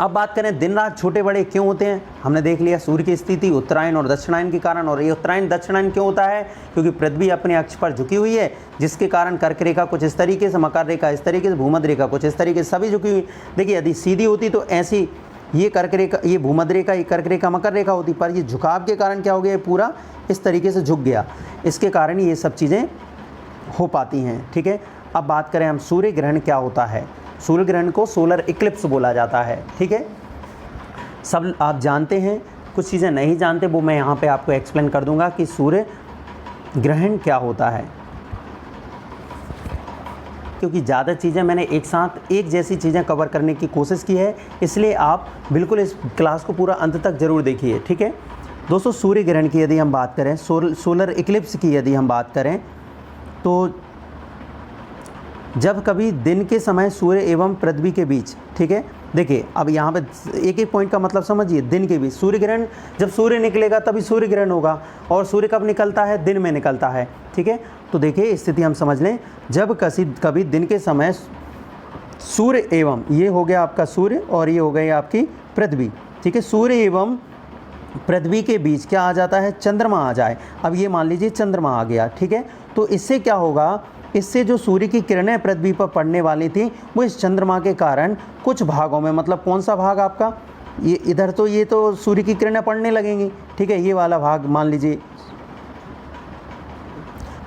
अब बात करें दिन रात छोटे बड़े क्यों होते हैं। हमने देख लिया सूर्य की स्थिति उत्तरायण और दक्षिणायन के कारण। और ये उत्तरायण दक्षिणायन क्यों होता है, क्योंकि पृथ्वी अपने अक्ष पर झुकी हुई है, जिसके कारण कर्क रेखा कुछ इस तरीके से, मकर रेखा इस तरीके से, भूमध्य रेखा कुछ इस तरीके से, सभी झुकी हुई। देखिए यदि सीधी होती तो ऐसी ये कर्क रेखा, ये भूमध्य रेखा, ये कर्क रेखा, मकर रेखा होती, पर ये झुकाव के कारण क्या हो गया, पूरा इस तरीके से झुक गया। इसके कारण ये सब चीज़ें हो पाती हैं। ठीक है, अब बात करें हम सूर्य ग्रहण क्या होता है। सूर्य ग्रहण को सोलर इक्लिप्स बोला जाता है। ठीक है, सब आप जानते हैं, कुछ चीज़ें नहीं जानते वो मैं यहाँ पे आपको एक्सप्लेन कर दूंगा कि सूर्य ग्रहण क्या होता है, क्योंकि ज़्यादा चीज़ें मैंने एक साथ एक जैसी चीज़ें कवर करने की कोशिश की है, इसलिए आप बिल्कुल इस क्लास को पूरा अंत तक ज़रूर देखिए। ठीक है दोस्तों, सूर्य ग्रहण की यदि हम बात करें, सोलर इक्लिप्स की यदि हम बात करें, तो जब कभी दिन के समय सूर्य एवं पृथ्वी के बीच, ठीक है, देखिए अब यहाँ पे एक एक पॉइंट का मतलब समझिए। दिन के बीच सूर्य ग्रहण, जब सूर्य निकलेगा तभी सूर्य ग्रहण होगा, और सूर्य कब निकलता है, दिन में निकलता है। ठीक है, तो देखिए स्थिति हम समझ लें, जब कभी दिन के समय सूर्य एवं, ये हो गया आपका सूर्य और ये हो गई आपकी पृथ्वी। ठीक है, सूर्य एवं पृथ्वी के बीच क्या आ जाता है, चंद्रमा आ जाए। अब ये मान लीजिए चंद्रमा आ गया। ठीक है, तो इससे क्या होगा, इससे जो सूर्य की किरणें पृथ्वी पर पड़ने वाली थी वो इस चंद्रमा के कारण कुछ भागों में, मतलब कौन सा भाग आपका, ये इधर तो ये तो सूर्य की किरणें पड़ने लगेंगी। ठीक है, ये वाला भाग मान लीजिए,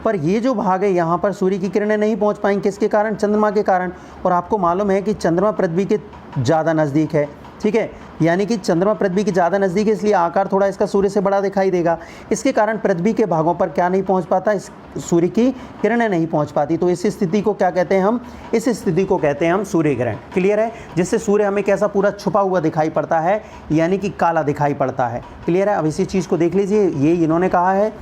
पर ये जो भाग है यहाँ पर सूर्य की किरणें नहीं पहुँच पाएंगी, किसके कारण, चंद्रमा के कारण। और आपको मालूम है कि चंद्रमा पृथ्वी के ज़्यादा नज़दीक है। ठीक है, यानी कि चंद्रमा पृथ्वी के ज़्यादा नज़दीक है, इसलिए आकार थोड़ा इसका सूर्य से बड़ा दिखाई देगा। इसके कारण पृथ्वी के भागों पर क्या नहीं पहुंच पाता, इस सूर्य की किरणें नहीं पहुंच पाती। तो इस स्थिति को क्या कहते हैं हम, इस स्थिति को कहते हैं हम सूर्य ग्रहण। क्लियर है, जिससे सूर्य हमें कैसा पूरा छुपा हुआ दिखाई पड़ता है, यानी कि काला दिखाई पड़ता है। क्लियर है, अब इसी चीज़ को देख लीजिए। ये इन्होंने कहा है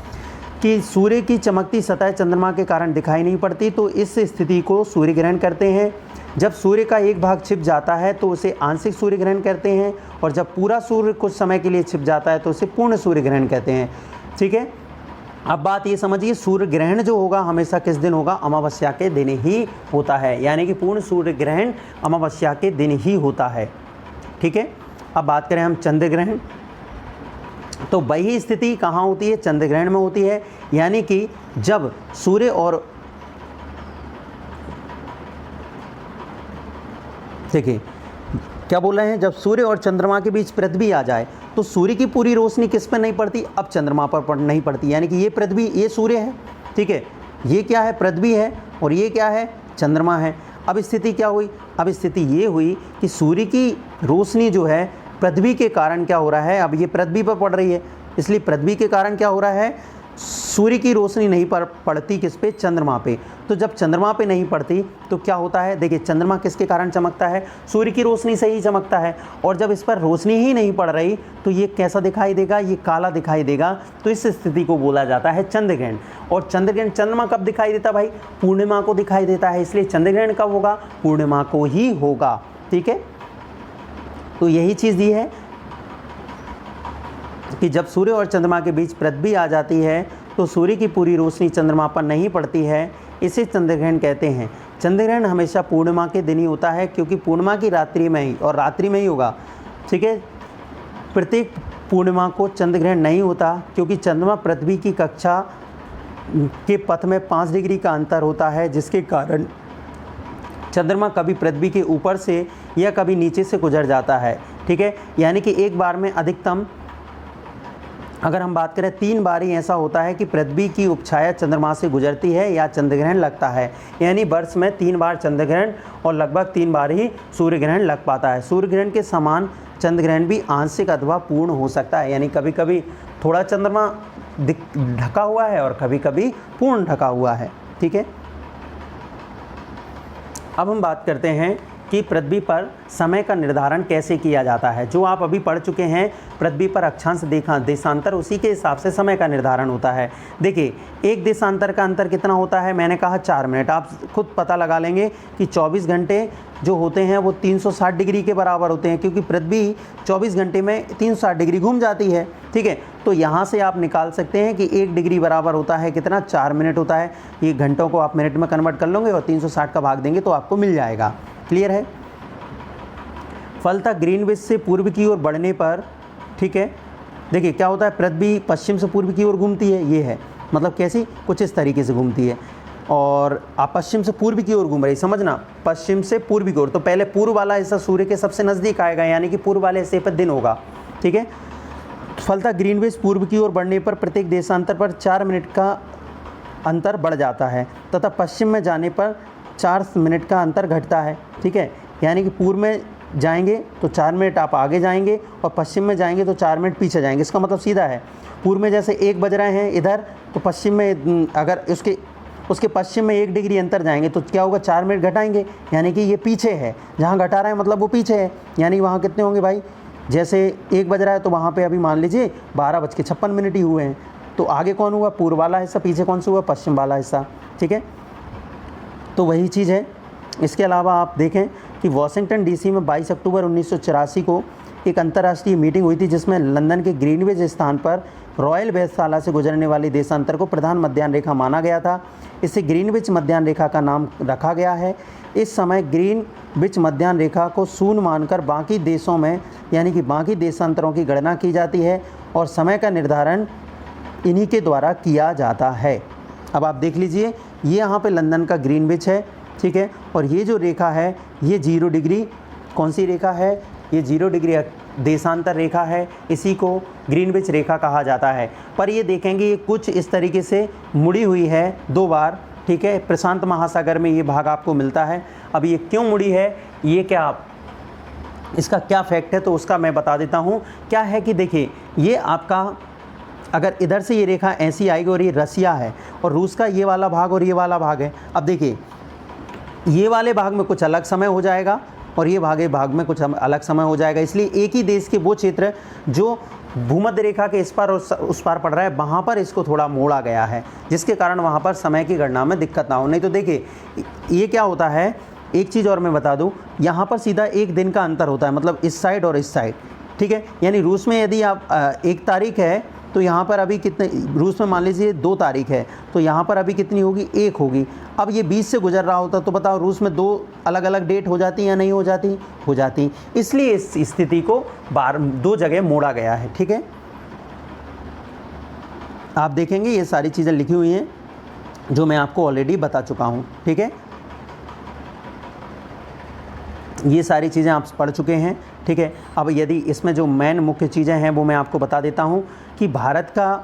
कि सूर्य की चमकती सतह चंद्रमा के कारण दिखाई नहीं पड़ती, तो इस स्थिति को सूर्य ग्रहण करते हैं। जब सूर्य का एक भाग छिप जाता है तो उसे आंशिक सूर्य ग्रहण कहते हैं, और जब पूरा सूर्य कुछ समय के लिए छिप जाता है तो उसे पूर्ण सूर्य ग्रहण कहते हैं। ठीक है, अब बात ये समझिए, सूर्य ग्रहण जो होगा हमेशा किस दिन होगा, अमावस्या के दिन ही होता है, यानी कि पूर्ण सूर्य ग्रहण अमावस्या के दिन ही होता है। ठीक है, अब बात करें हम चंद्र ग्रहण, तो वही स्थिति कहाँ होती है, चंद्र ग्रहण में होती है। यानी कि जब सूर्य और, देखिए क्या बोल रहे हैं, जब सूर्य और चंद्रमा के बीच पृथ्वी आ जाए तो सूर्य की पूरी रोशनी किस पे नहीं पड़ती, अब चंद्रमा पर नहीं पड़ती। यानी कि ये पृथ्वी, ये सूर्य है, ठीक है, ये क्या है, पृथ्वी है, और ये क्या है, चंद्रमा है। अब स्थिति क्या हुई, अब स्थिति ये हुई कि सूर्य की रोशनी जो है पृथ्वी के कारण क्या हो रहा है, अब ये पृथ्वी पर पड़ रही है, इसलिए पृथ्वी के कारण क्या हो रहा है, सूर्य की रोशनी नहीं पड़ती किस पे, चंद्रमा पे। तो जब चंद्रमा पे नहीं पड़ती तो क्या होता है, देखिए चंद्रमा किसके कारण चमकता है, सूर्य की रोशनी से ही चमकता है, और जब इस पर रोशनी ही नहीं पड़ रही तो ये कैसा दिखाई देगा, ये काला दिखाई देगा। तो इस स्थिति को बोला जाता है चंद्र ग्रहण। और चंद्र ग्रहण चंद्रमा कब दिखाई देता भाई, पूर्णिमा को दिखाई देता है, इसलिए चंद्र ग्रहण कब होगा, पूर्णिमा को ही होगा। ठीक है, तो यही चीज़ दी है कि जब सूर्य और चंद्रमा के बीच पृथ्वी आ जाती है तो सूर्य की पूरी रोशनी चंद्रमा पर नहीं पड़ती है, इसे चंद्र ग्रहण कहते हैं। चंद्र ग्रहण हमेशा पूर्णिमा के दिन ही होता है, क्योंकि पूर्णिमा की रात्रि में ही, और रात्रि में ही होगा। ठीक है, प्रत्येक पूर्णिमा को चंद्र ग्रहण नहीं होता, क्योंकि चंद्रमा पृथ्वी की कक्षा के पथ में 5 डिग्री का अंतर होता है, जिसके कारण चंद्रमा कभी पृथ्वी के ऊपर से या कभी नीचे से गुजर जाता है। ठीक है, यानी कि एक बार में अधिकतम अगर हम बात करें 3 बार ही ऐसा होता है कि पृथ्वी की उपछाया चंद्रमा से गुजरती है या चंद्र ग्रहण लगता है। यानी वर्ष में 3 बार चंद्र ग्रहण और लगभग 3 बार ही सूर्य ग्रहण लग पाता है। सूर्य ग्रहण के समान चंद्र ग्रहण भी आंशिक अथवा पूर्ण हो सकता है, यानी कभी कभी थोड़ा चंद्रमा ढका हुआ है और कभी कभी पूर्ण ढका हुआ है। ठीक है, अब हम बात करते हैं कि पृथ्वी पर समय का निर्धारण कैसे किया जाता है। जो आप अभी पढ़ चुके हैं, पृथ्वी पर अक्षांश देशांतर, उसी के हिसाब से समय का निर्धारण होता है। देखिए एक देशांतर का अंतर कितना होता है, मैंने कहा 4 मिनट। आप खुद पता लगा लेंगे कि 24 घंटे जो होते हैं वो 360 डिग्री के बराबर होते हैं, क्योंकि पृथ्वी 24 घंटे में 360 डिग्री घूम जाती है। ठीक है, तो यहाँ से आप निकाल सकते हैं कि 1 डिग्री बराबर होता है कितना, 4 मिनट होता है। ये घंटों को आप मिनट में कन्वर्ट कर लोगे और 360 का भाग देंगे तो आपको मिल जाएगा। क्लियर है। फलतः ग्रीनविच से पूर्व की ओर बढ़ने पर, ठीक है, देखिए क्या होता है, पृथ्वी पश्चिम से पूर्व की ओर घूमती है, ये है, मतलब कैसी, कुछ इस तरीके से घूमती है, और आप पश्चिम से पूर्व की ओर घूम रही, समझना, पश्चिम से पूर्व की ओर, तो पहले पूर्व वाला हिस्सा सूर्य के सबसे नज़दीक आएगा, यानी कि पूर्व वाले हिस्से पर दिन होगा, ठीक है। फलतः ग्रीनविच पूर्व की ओर बढ़ने पर प्रत्येक देशांतर पर 4 मिनट का अंतर बढ़ जाता है तथा पश्चिम में जाने पर 4 मिनट का अंतर घटता है, ठीक है। यानी कि पूर्व में जाएंगे तो 4 मिनट आप आगे जाएंगे और पश्चिम में जाएंगे तो 4 मिनट पीछे जाएंगे। इसका मतलब सीधा है, पूर्व में जैसे 1 बज रहे हैं इधर, तो पश्चिम में अगर उसके पश्चिम में 1 डिग्री अंतर जाएंगे तो क्या होगा, 4 मिनट घटाएंगे, यानी कि ये पीछे है, जहाँ घटा रहा है मतलब वो पीछे है, यानी वहाँ कितने होंगे भाई, जैसे 1 बज रहा है तो वहाँ पे अभी मान लीजिए 12:56 ही हुए हैं, तो आगे कौन हुआ, पूर्व वाला हिस्सा, पीछे कौन सा हुआ, पश्चिम वाला हिस्सा, ठीक है। तो वही चीज़ है। इसके अलावा आप देखें कि वाशिंगटन डीसी में 22 अक्टूबर 1984 को एक अंतर्राष्ट्रीय मीटिंग हुई थी, जिसमें लंदन के ग्रीनविच स्थान पर रॉयल वेधशाला से गुजरने वाली देशांतर को प्रधान मध्याह्न रेखा माना गया था। इससे ग्रीनविच मध्याह्न रेखा का नाम रखा गया है। इस समय ग्रीनविच मध्याह्न रेखा को शून्य मानकर बाकी देशों में, यानी कि बाकी देशांतरों की गणना की जाती है और समय का निर्धारण इन्हीं के द्वारा किया जाता है। अब आप देख लीजिए, ये यहाँ पे लंदन का ग्रीनविच है, ठीक है, और ये जो रेखा है ये 0 डिग्री, कौन सी रेखा है, ये 0 डिग्री देशांतर रेखा है, इसी को ग्रीनविच रेखा कहा जाता है। पर ये देखेंगे ये कुछ इस तरीके से मुड़ी हुई है 2 बार, ठीक है, प्रशांत महासागर में ये भाग आपको मिलता है। अब ये क्यों मुड़ी है, ये क्या, इसका क्या फैक्ट है, तो उसका मैं बता देता हूँ। क्या है कि देखिए, ये आपका अगर इधर से ये रेखा ऐसी आएगी और ये रसिया है और रूस का ये वाला भाग और ये वाला भाग है, अब देखिए ये वाले भाग में कुछ अलग समय हो जाएगा और ये भाग में कुछ अलग समय हो जाएगा, इसलिए एक ही देश के वो क्षेत्र जो भूमध्य रेखा के इस पार और उस पार पड़ रहा है, वहाँ पर इसको थोड़ा मोड़ा गया है, जिसके कारण वहाँ पर समय की गणना में दिक्कत ना हो। नहीं तो देखिए ये क्या होता है, एक चीज़ और मैं बता दूँ, यहाँ पर सीधा 1 दिन का अंतर होता है, मतलब इस साइड और इस साइड, ठीक है। यानी रूस में यदि आप 1 तारीख है तो यहाँ पर अभी कितने, रूस में मान लीजिए 2 तारीख है तो यहाँ पर अभी कितनी होगी, 1 होगी। अब ये 20 से गुजर रहा होता तो बताओ रूस में 2 अलग अलग डेट हो जाती या नहीं हो जाती, हो जाती। इसलिए इस स्थिति को 2 जगह मोड़ा गया है, ठीक है। आप देखेंगे ये सारी चीज़ें लिखी हुई हैं जो मैं आपको ऑलरेडी बता चुका हूँ, ठीक है। ये सारी चीज़ें आप पढ़ चुके हैं, ठीक है। अब यदि इसमें जो मेन मुख्य चीज़ें हैं वो मैं आपको बता देता हूँ कि भारत का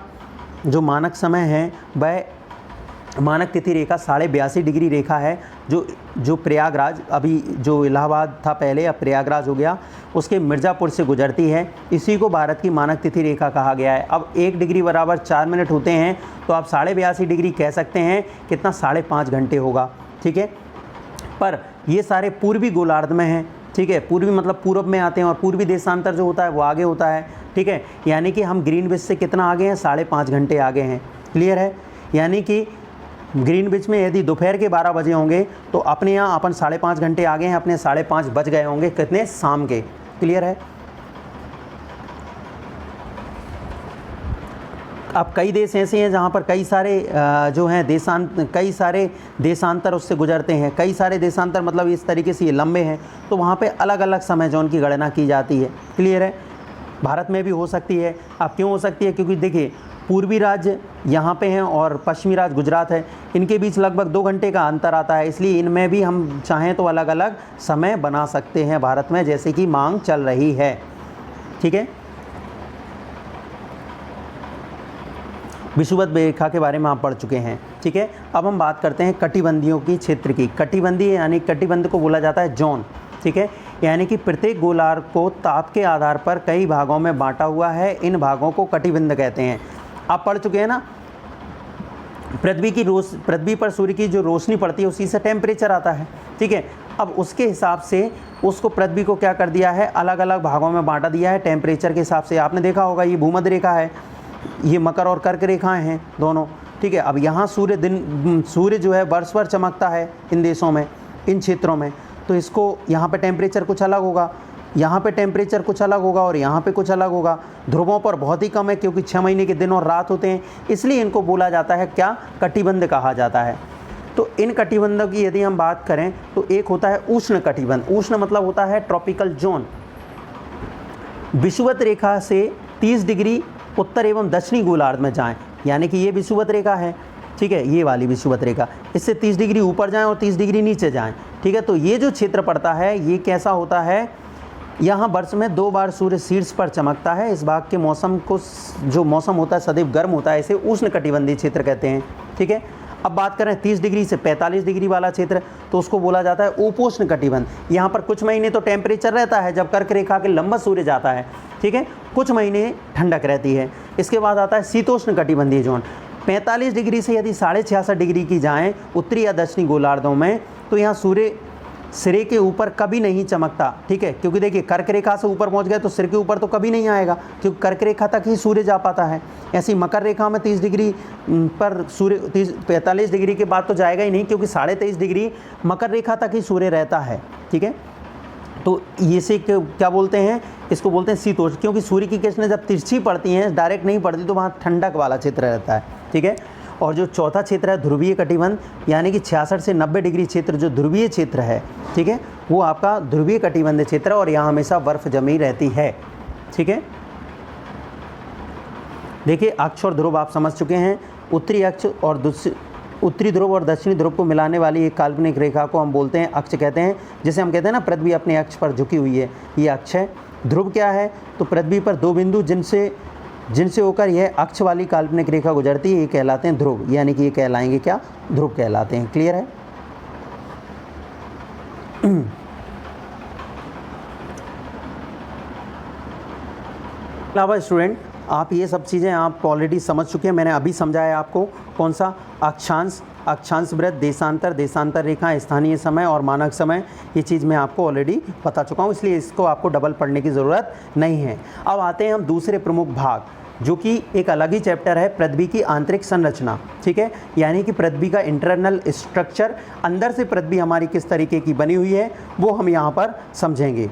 जो मानक समय है वह मानक तिथि रेखा 82.5 डिग्री रेखा है, जो प्रयागराज, अभी जो इलाहाबाद था पहले अब प्रयागराज हो गया, उसके मिर्ज़ापुर से गुजरती है। इसी को भारत की मानक तिथि रेखा कहा गया है। अब 1 डिग्री बराबर 4 मिनट होते हैं तो आप 82.5 डिग्री कह सकते हैं, कितना, 5.5 घंटे होगा, ठीक है। पर ये सारे पूर्वी गोलार्ध में हैं, ठीक है, पूर्वी मतलब पूर्व में आते हैं और पूर्वी देशांतर जो होता है वो आगे होता है, ठीक है। यानी कि हम ग्रीनविच से कितना आगे हैं, 5.5 घंटे आगे हैं, क्लियर है। यानी कि ग्रीनविच में यदि दोपहर के 12 बजे होंगे तो अपने यहाँ अपन 5.5 घंटे आगे हैं, अपने 5:30 बज गए होंगे, कितने, शाम के, क्लियर है। अब कई देश ऐसे हैं जहाँ पर कई सारे जो हैं कई सारे देशांतर उससे गुजरते हैं, कई सारे देशांतर मतलब इस तरीके से ये लंबे हैं, तो वहाँ पे अलग अलग समय जोन की गणना की जाती है, क्लियर है। भारत में भी हो सकती है। अब क्यों हो सकती है, क्योंकि देखिए पूर्वी राज्य यहाँ पे हैं और पश्चिमी राज्य गुजरात है, इनके बीच लगभग 2 घंटे का अंतर आता है, इसलिए इनमें भी हम चाहें तो अलग अलग समय बना सकते हैं भारत में, जैसे कि मांग चल रही है, ठीक है। विषुवत रेखा के बारे में आप पढ़ चुके हैं, ठीक है। अब हम बात करते हैं कटिबंधियों की क्षेत्र की। कटिबंधी यानी कटिबंध को बोला जाता है जोन, ठीक है। यानी कि प्रत्येक गोलार्ध को ताप के आधार पर कई भागों में बांटा हुआ है, इन भागों को कटिबंध कहते हैं। आप पढ़ चुके हैं ना, पृथ्वी पर सूर्य की जो रोशनी पड़ती है उसी से टेम्परेचर आता है, ठीक है। अब उसके हिसाब से उसको पृथ्वी को क्या कर दिया है, अलग अलग भागों में बांटा दिया है टेम्परेचर के हिसाब से। आपने देखा होगा ये भूमध्य रेखा है, ये मकर और कर्क रेखाएं हैं दोनों, ठीक है। अब यहाँ सूर्य जो है वर्ष भर चमकता है इन देशों में, इन क्षेत्रों में, तो इसको यहाँ पे टेम्परेचर कुछ अलग होगा, यहाँ पे टेम्परेचर कुछ अलग होगा और यहाँ पे कुछ अलग होगा। ध्रुवों पर बहुत ही कम है क्योंकि 6 महीने के दिन और रात होते हैं, इसलिए इनको बोला जाता है क्या, कटिबंध कहा जाता है। तो इन कटिबंधों की यदि हम बात करें तो एक होता है उष्ण कटिबंध। उष्ण मतलब होता है ट्रॉपिकल जोन, विषुवत रेखा से 30 डिग्री उत्तर एवं दक्षिणी गोलार्ध में जाएं, यानी कि ये विषुवत रेखा है, ठीक है, ये वाली विषुवत रेखा, इससे 30 डिग्री ऊपर जाएं और 30 डिग्री नीचे जाएं, ठीक है। तो ये जो क्षेत्र पड़ता है ये कैसा होता है, यहाँ वर्ष में 2 बार सूर्य शीर्ष पर चमकता है। इस भाग के मौसम को, जो मौसम होता है सदैव गर्म होता है, इसे उष्णकटिबंधीय क्षेत्र कहते हैं, ठीक है। अब बात करें 30 डिग्री से 45 डिग्री वाला क्षेत्र, तो उसको बोला जाता है उपोष्ण कटिबंध। यहाँ पर कुछ महीने तो टेम्परेचर रहता है जब कर्क रेखा के लंबा सूर्य जाता है, ठीक है, कुछ महीने ठंडक रहती है। इसके बाद आता है शीतोष्ण कटिबंधीय जोन। 45 डिग्री से यदि 66.5 डिग्री की जाएँ उत्तरी या दक्षिणी गोलार्धों में, तो यहाँ सूर्य सिरे के ऊपर कभी नहीं चमकता, ठीक है, क्योंकि देखिए कर्क रेखा से ऊपर पहुंच गए तो सिर के ऊपर तो कभी नहीं आएगा, क्योंकि कर्क रेखा तक ही सूर्य जा पाता है। ऐसी मकर रेखा में 30 डिग्री पर सूर्य 45 डिग्री के बाद तो जाएगा ही नहीं, क्योंकि 23.5 डिग्री मकर रेखा तक ही सूर्य रहता है, ठीक है। तो ये से क्या बोलते हैं, इसको बोलते हैं शीतोष्ण, क्योंकि सूर्य की किरणें जब तिरछी पड़ती हैं, डायरेक्ट नहीं पड़ती, तो वहाँ ठंडक वाला क्षेत्र रहता है, ठीक है। और जो चौथा क्षेत्र है ध्रुवीय कटिबंध, यानी कि 66 से 90 डिग्री क्षेत्र जो ध्रुवीय क्षेत्र है, ठीक है, वो आपका ध्रुवीय कटिबंध क्षेत्र है और यहाँ हमेशा बर्फ जमी रहती है, ठीक है। देखिए अक्ष और ध्रुव आप समझ चुके हैं। उत्तरी अक्ष और उत्तरी ध्रुव और दक्षिणी ध्रुव को मिलाने वाली एक काल्पनिक रेखा को हम बोलते हैं अक्ष कहते हैं, जिसे हम कहते हैं ना पृथ्वी अपने अक्ष पर झुकी हुई है, ये अक्ष है। ध्रुव क्या है, तो पृथ्वी पर 2 बिंदु जिनसे होकर यह अक्ष वाली काल्पनिक रेखा गुजरती है, ये कहलाते हैं ध्रुव, यानी कि ये कहलाएंगे क्या, ध्रुव कहलाते हैं। क्लियर है। अलावा स्टूडेंट आप ये सब चीज़ें आप ऑलरेडी समझ चुके हैं, मैंने अभी समझाया आपको कौन सा अक्षांश वृत्त, देशांतर रेखा, स्थानीय समय और मानक समय, ये चीज़ मैं आपको ऑलरेडी बता चुका हूँ, इसलिए इसको आपको डबल पढ़ने की ज़रूरत नहीं है। अब आते हैं हम दूसरे प्रमुख भाग, जो कि एक अलग ही चैप्टर है, पृथ्वी की आंतरिक संरचना, ठीक है, यानी कि पृथ्वी का इंटरनल स्ट्रक्चर, अंदर से पृथ्वी हमारी किस तरीके की बनी हुई है वो हम यहाँ पर समझेंगे,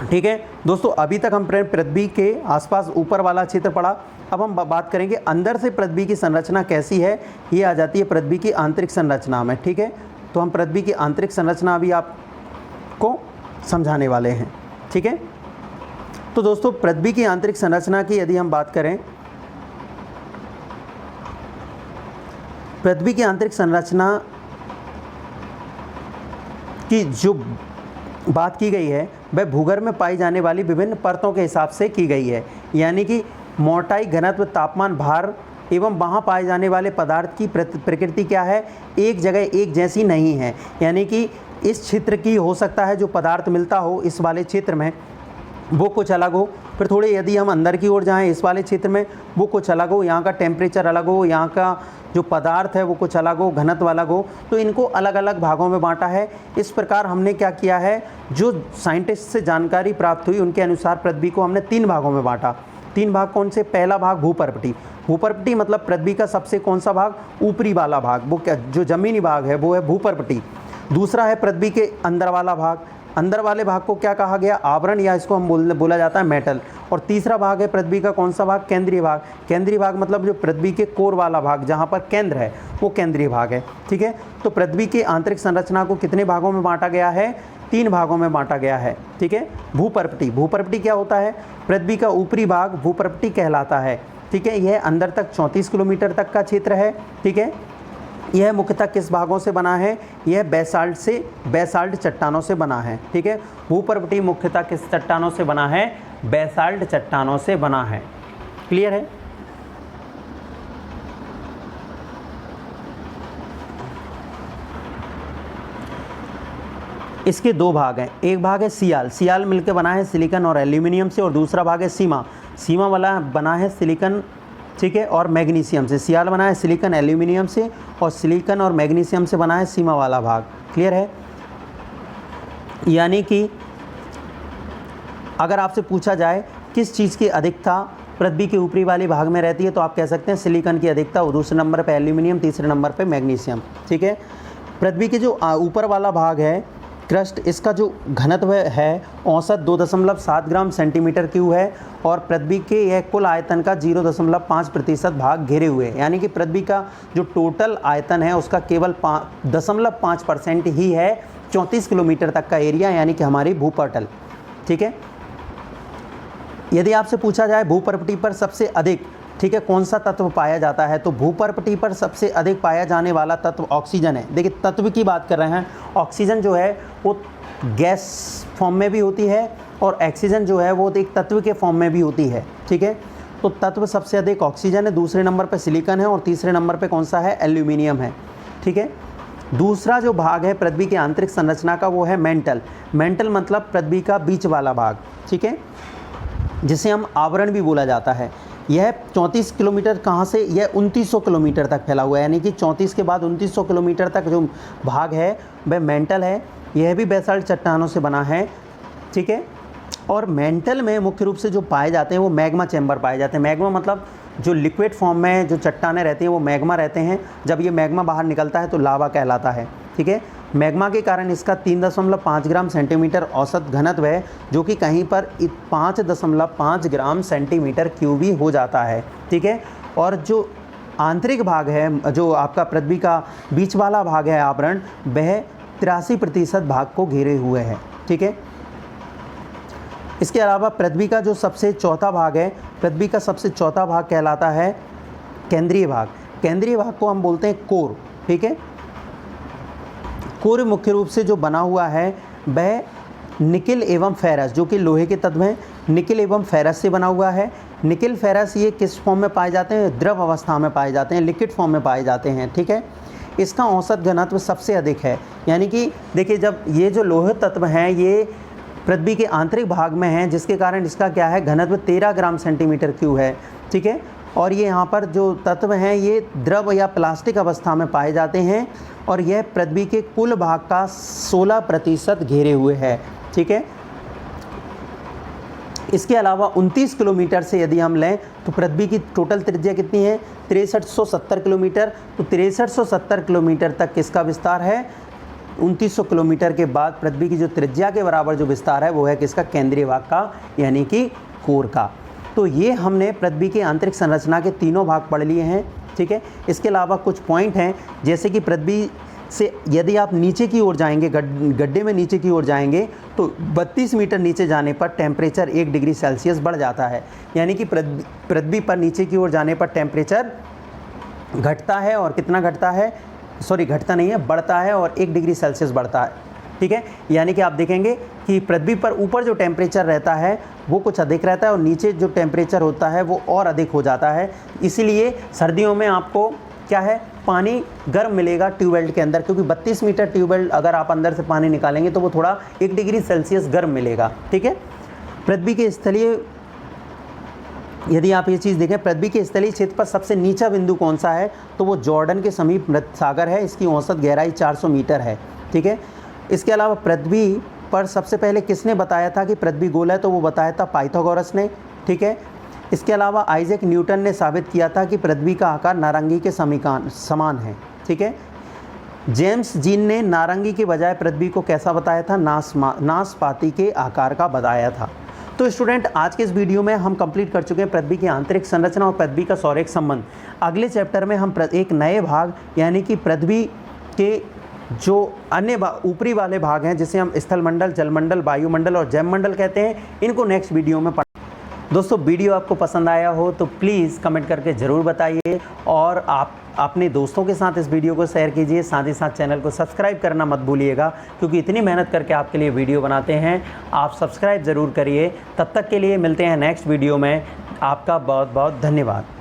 ठीक है दोस्तों। अभी तक हम पृथ्वी के आसपास ऊपर वाला क्षेत्र पढ़ा, अब हम बात करेंगे अंदर से पृथ्वी की संरचना कैसी है, ये आ जाती है पृथ्वी की आंतरिक संरचना में, ठीक है। तो हम पृथ्वी की आंतरिक संरचना अभी आपको समझाने वाले हैं, ठीक है। तो दोस्तों पृथ्वी की आंतरिक संरचना की यदि हम बात करें, पृथ्वी की आंतरिक संरचना की जो बात की गई है वह भूगर्भ में पाई जाने वाली विभिन्न परतों के हिसाब से की गई है, यानी कि मोटाई, घनत्व, तापमान, भार एवं वहाँ पाए जाने वाले पदार्थ की प्रकृति क्या है, एक जगह एक जैसी नहीं है, यानी कि इस क्षेत्र की हो सकता है जो पदार्थ मिलता हो इस वाले क्षेत्र में वो कुछ अलग हो, फिर थोड़े यदि हम अंदर की ओर जाएं इस वाले क्षेत्र में वो कुछ अलग हो, यहाँ का टेम्परेचर अलग हो, यहाँ का जो पदार्थ है वो कुछ अलग हो, घनत्व अलग हो, तो इनको अलग अलग भागों में बांटा है। इस प्रकार हमने क्या किया है, जो साइंटिस्ट से जानकारी प्राप्त हुई उनके अनुसार पृथ्वी को हमने 3 भागों में बांटा। 3 भाग कौन से, पहला भाग भूपर्वती, भूपर्वती मतलब पृथ्वी का सबसे कौन सा भाग, ऊपरी वाला भाग, वो क्या जो जमीनी भाग है वो है भूपर्वती। दूसरा है पृथ्वी के अंदर वाला भाग, अंदर वाले भाग को क्या कहा गया, आवरण, या इसको हम बोला जाता है मेटल। और तीसरा भाग है पृथ्वी का कौन सा भाग, केंद्रीय भाग। केंद्रीय भाग मतलब जो पृथ्वी के कोर वाला भाग जहाँ पर केंद्र है वो केंद्रीय भाग है, ठीक है। तो पृथ्वी की आंतरिक संरचना को कितने भागों में बांटा गया है, 3 भागों में बांटा गया है, ठीक है। भूपर्वती, भूपर्वती क्या होता है, पृथ्वी का ऊपरी भाग भूपर्वती कहलाता है, ठीक है। यह अंदर तक 34 किलोमीटर तक का क्षेत्र है, ठीक है। यह मुख्यतः किस भागों से बना है, यह बेसाल्ट चट्टानों से बना है, ठीक है। भूपर्वती मुख्यतः किस चट्टानों से बना है, बेसाल्ट चट्टानों से बना है। क्लियर है। इसके 2 भाग हैं, एक भाग है सियाल मिलकर बना है सिलिकॉन और एल्यूमिनियम से, और दूसरा भाग है सीमा वाला बना है सिलिकॉन, ठीक है, और मैग्नीशियम से। सियाल बना है सिलिकॉन एल्यूमिनियम से और सिलिकॉन और मैग्नीशियम से बना है सीमा वाला भाग। क्लियर है। यानी कि अगर आपसे पूछा जाए किस चीज़ की अधिकता पृथ्वी के ऊपरी वाले भाग में रहती है तो आप कह सकते हैं सिलिकॉन की अधिकता, और दूसरे नंबर पे एल्यूमिनियम, तीसरे नंबर पे मैग्नीशियम, ठीक है। पृथ्वी के जो ऊपर वाला भाग है क्रस्ट, इसका जो घनत्व है औसत 2.7 ग्राम सेंटीमीटर क्यूब है, और पृथ्वी के यह कुल आयतन का 0.5% भाग घेरे हुए है, यानी कि पृथ्वी का जो टोटल आयतन है उसका केवल 0.5% ही है 34 किलोमीटर तक का एरिया, यानी कि हमारी भूपटल, ठीक है। यदि आपसे पूछा जाए भूपर्पटी पर सबसे अधिक, ठीक है, कौन सा तत्व पाया जाता है, तो भूपर्पटी पर सबसे अधिक पाया जाने वाला तत्व ऑक्सीजन है। देखिए तत्व की बात कर रहे हैं, ऑक्सीजन जो है वो गैस फॉर्म में भी होती है और ऑक्सीजन जो है वो एक तत्व के फॉर्म में भी होती है, ठीक है। तो तत्व सबसे अधिक ऑक्सीजन है, दूसरे नंबर पर सिलिकॉन है और तीसरे नंबर पर कौन सा है, एल्यूमिनियम है, ठीक है। दूसरा जो भाग है पृथ्वी की आंतरिक संरचना का वो है मेंटल। मेंटल मतलब पृथ्वी का बीच वाला भाग, ठीक है, जिसे हम आवरण भी बोला जाता है। यह 34 किलोमीटर कहाँ से, यह 2900 किलोमीटर तक फैला हुआ है, यानी कि 34 के बाद 2900 किलोमीटर तक जो भाग है वह मेंटल है। यह भी बेसाल्ट चट्टानों से बना है, ठीक है। और मेंटल में मुख्य रूप से जो पाए जाते हैं वो मैग्मा चैम्बर पाए जाते हैं। मैग्मा मतलब जो लिक्विड फॉर्म में जो चट्टानें रहती हैं वो मैग्मा रहते हैं। जब ये मैग्मा बाहर निकलता है तो लावा कहलाता है, ठीक है। मैग्मा के कारण इसका 3.5 ग्राम सेंटीमीटर औसत घनत्व है, जो कि कहीं पर 5.5 ग्राम सेंटीमीटर क्यूब भी हो जाता है, ठीक है। और जो आंतरिक भाग है, जो आपका पृथ्वी का बीच वाला भाग है आवरण, वह 83% भाग को घेरे हुए है, ठीक है। इसके अलावा पृथ्वी का जो सबसे चौथा भाग है, पृथ्वी का सबसे चौथा भाग कहलाता है केंद्रीय भाग। केंद्रीय भाग को हम बोलते हैं कोर, ठीक है। कोर मुख्य रूप से जो बना हुआ है वह निकिल एवं फेरस, जो कि लोहे के तत्व हैं, निकिल एवं फेरस से बना हुआ है। निकिल फेरस ये किस फॉर्म में पाए जाते हैं, द्रव अवस्था में पाए जाते हैं, लिक्विड फॉर्म में पाए जाते हैं, ठीक है। इसका औसत घनत्व सबसे अधिक है, यानी कि देखिए जब ये जो लोहे तत्व हैं ये पृथ्वी के आंतरिक भाग में हैं, जिसके कारण इसका क्या है, घनत्व 13 ग्राम सेंटीमीटर क्यूब है, ठीक है। और ये यहाँ पर जो तत्व हैं ये द्रव या प्लास्टिक अवस्था में पाए जाते हैं और यह पृथ्वी के कुल भाग का 16% घेरे हुए है, ठीक है। इसके अलावा 29 किलोमीटर से यदि हम लें तो पृथ्वी की टोटल त्रिज्या कितनी है, 6370 किलोमीटर। तो 6370 किलोमीटर तक किसका विस्तार है, 2900 किलोमीटर के बाद पृथ्वी की जो त्रिज्या के बराबर जो विस्तार है वो है किसका, केंद्रीय भाग का, यानी कि कोर का। तो ये हमने पृथ्वी की आंतरिक संरचना के तीनों भाग पढ़ लिए हैं, ठीक है। इसके अलावा कुछ पॉइंट हैं, जैसे कि पृथ्वी से यदि आप नीचे की ओर जाएंगे, गड्ढे में नीचे की ओर जाएंगे तो 32 मीटर नीचे जाने पर टेम्परेचर 1 डिग्री सेल्सियस बढ़ जाता है, यानी कि पृथ्वी पर नीचे की ओर जाने पर टेम्परेचर घटता है। और कितना घटता है, सॉरी घटता नहीं है, बढ़ता है और 1 डिग्री सेल्सियस बढ़ता है, ठीक है। यानी कि आप देखेंगे कि पृथ्वी पर ऊपर जो टेम्परेचर रहता है वो कुछ अधिक रहता है और नीचे जो टेम्परेचर होता है वो और अधिक हो जाता है। इसीलिए सर्दियों में आपको क्या है, पानी गर्म मिलेगा ट्यूबवेल के अंदर, क्योंकि 32 मीटर ट्यूबवेल अगर आप अंदर से पानी निकालेंगे तो वो थोड़ा 1 डिग्री सेल्सियस गर्म मिलेगा, ठीक है। पृथ्वी के स्थलीय, यदि आप ये चीज़ देखें, पृथ्वी के स्थलीय क्षेत्र पर सबसे नीचा बिंदु कौन सा है, तो वो जॉर्डन के समीप मृत सागर है। इसकी औसत गहराई 400 मीटर है, ठीक है। इसके अलावा पृथ्वी पर सबसे पहले किसने बताया था कि पृथ्वी गोल है, तो वो बताया था पाइथागोरस ने, ठीक है। इसके अलावा आइजैक न्यूटन ने साबित किया था कि पृथ्वी का आकार नारंगी के समान है, ठीक है। जेम्स जीन ने नारंगी के बजाय पृथ्वी को कैसा बताया था, नाशपाती के आकार का बताया था। तो स्टूडेंट आज के इस वीडियो में हम कंप्लीट कर चुके हैं पृथ्वी की आंतरिक संरचना और पृथ्वी का सौरिक संबंध। अगले चैप्टर में हम एक नए भाग यानी कि पृथ्वी के जो अन्य ऊपरी वाले भाग हैं, जिसे हम स्थलमंडल, जलमंडल, वायुमंडल और जैवमंडल कहते हैं, इनको नेक्स्ट वीडियो में दोस्तों वीडियो आपको पसंद आया हो तो प्लीज़ कमेंट करके ज़रूर बताइए और आप अपने दोस्तों के साथ इस वीडियो को शेयर कीजिए। साथ ही साथ चैनल को सब्सक्राइब करना मत भूलिएगा, क्योंकि इतनी मेहनत करके आपके लिए वीडियो बनाते हैं, आप सब्सक्राइब ज़रूर करिए। तब तक के लिए मिलते हैं नेक्स्ट वीडियो में। आपका बहुत बहुत धन्यवाद।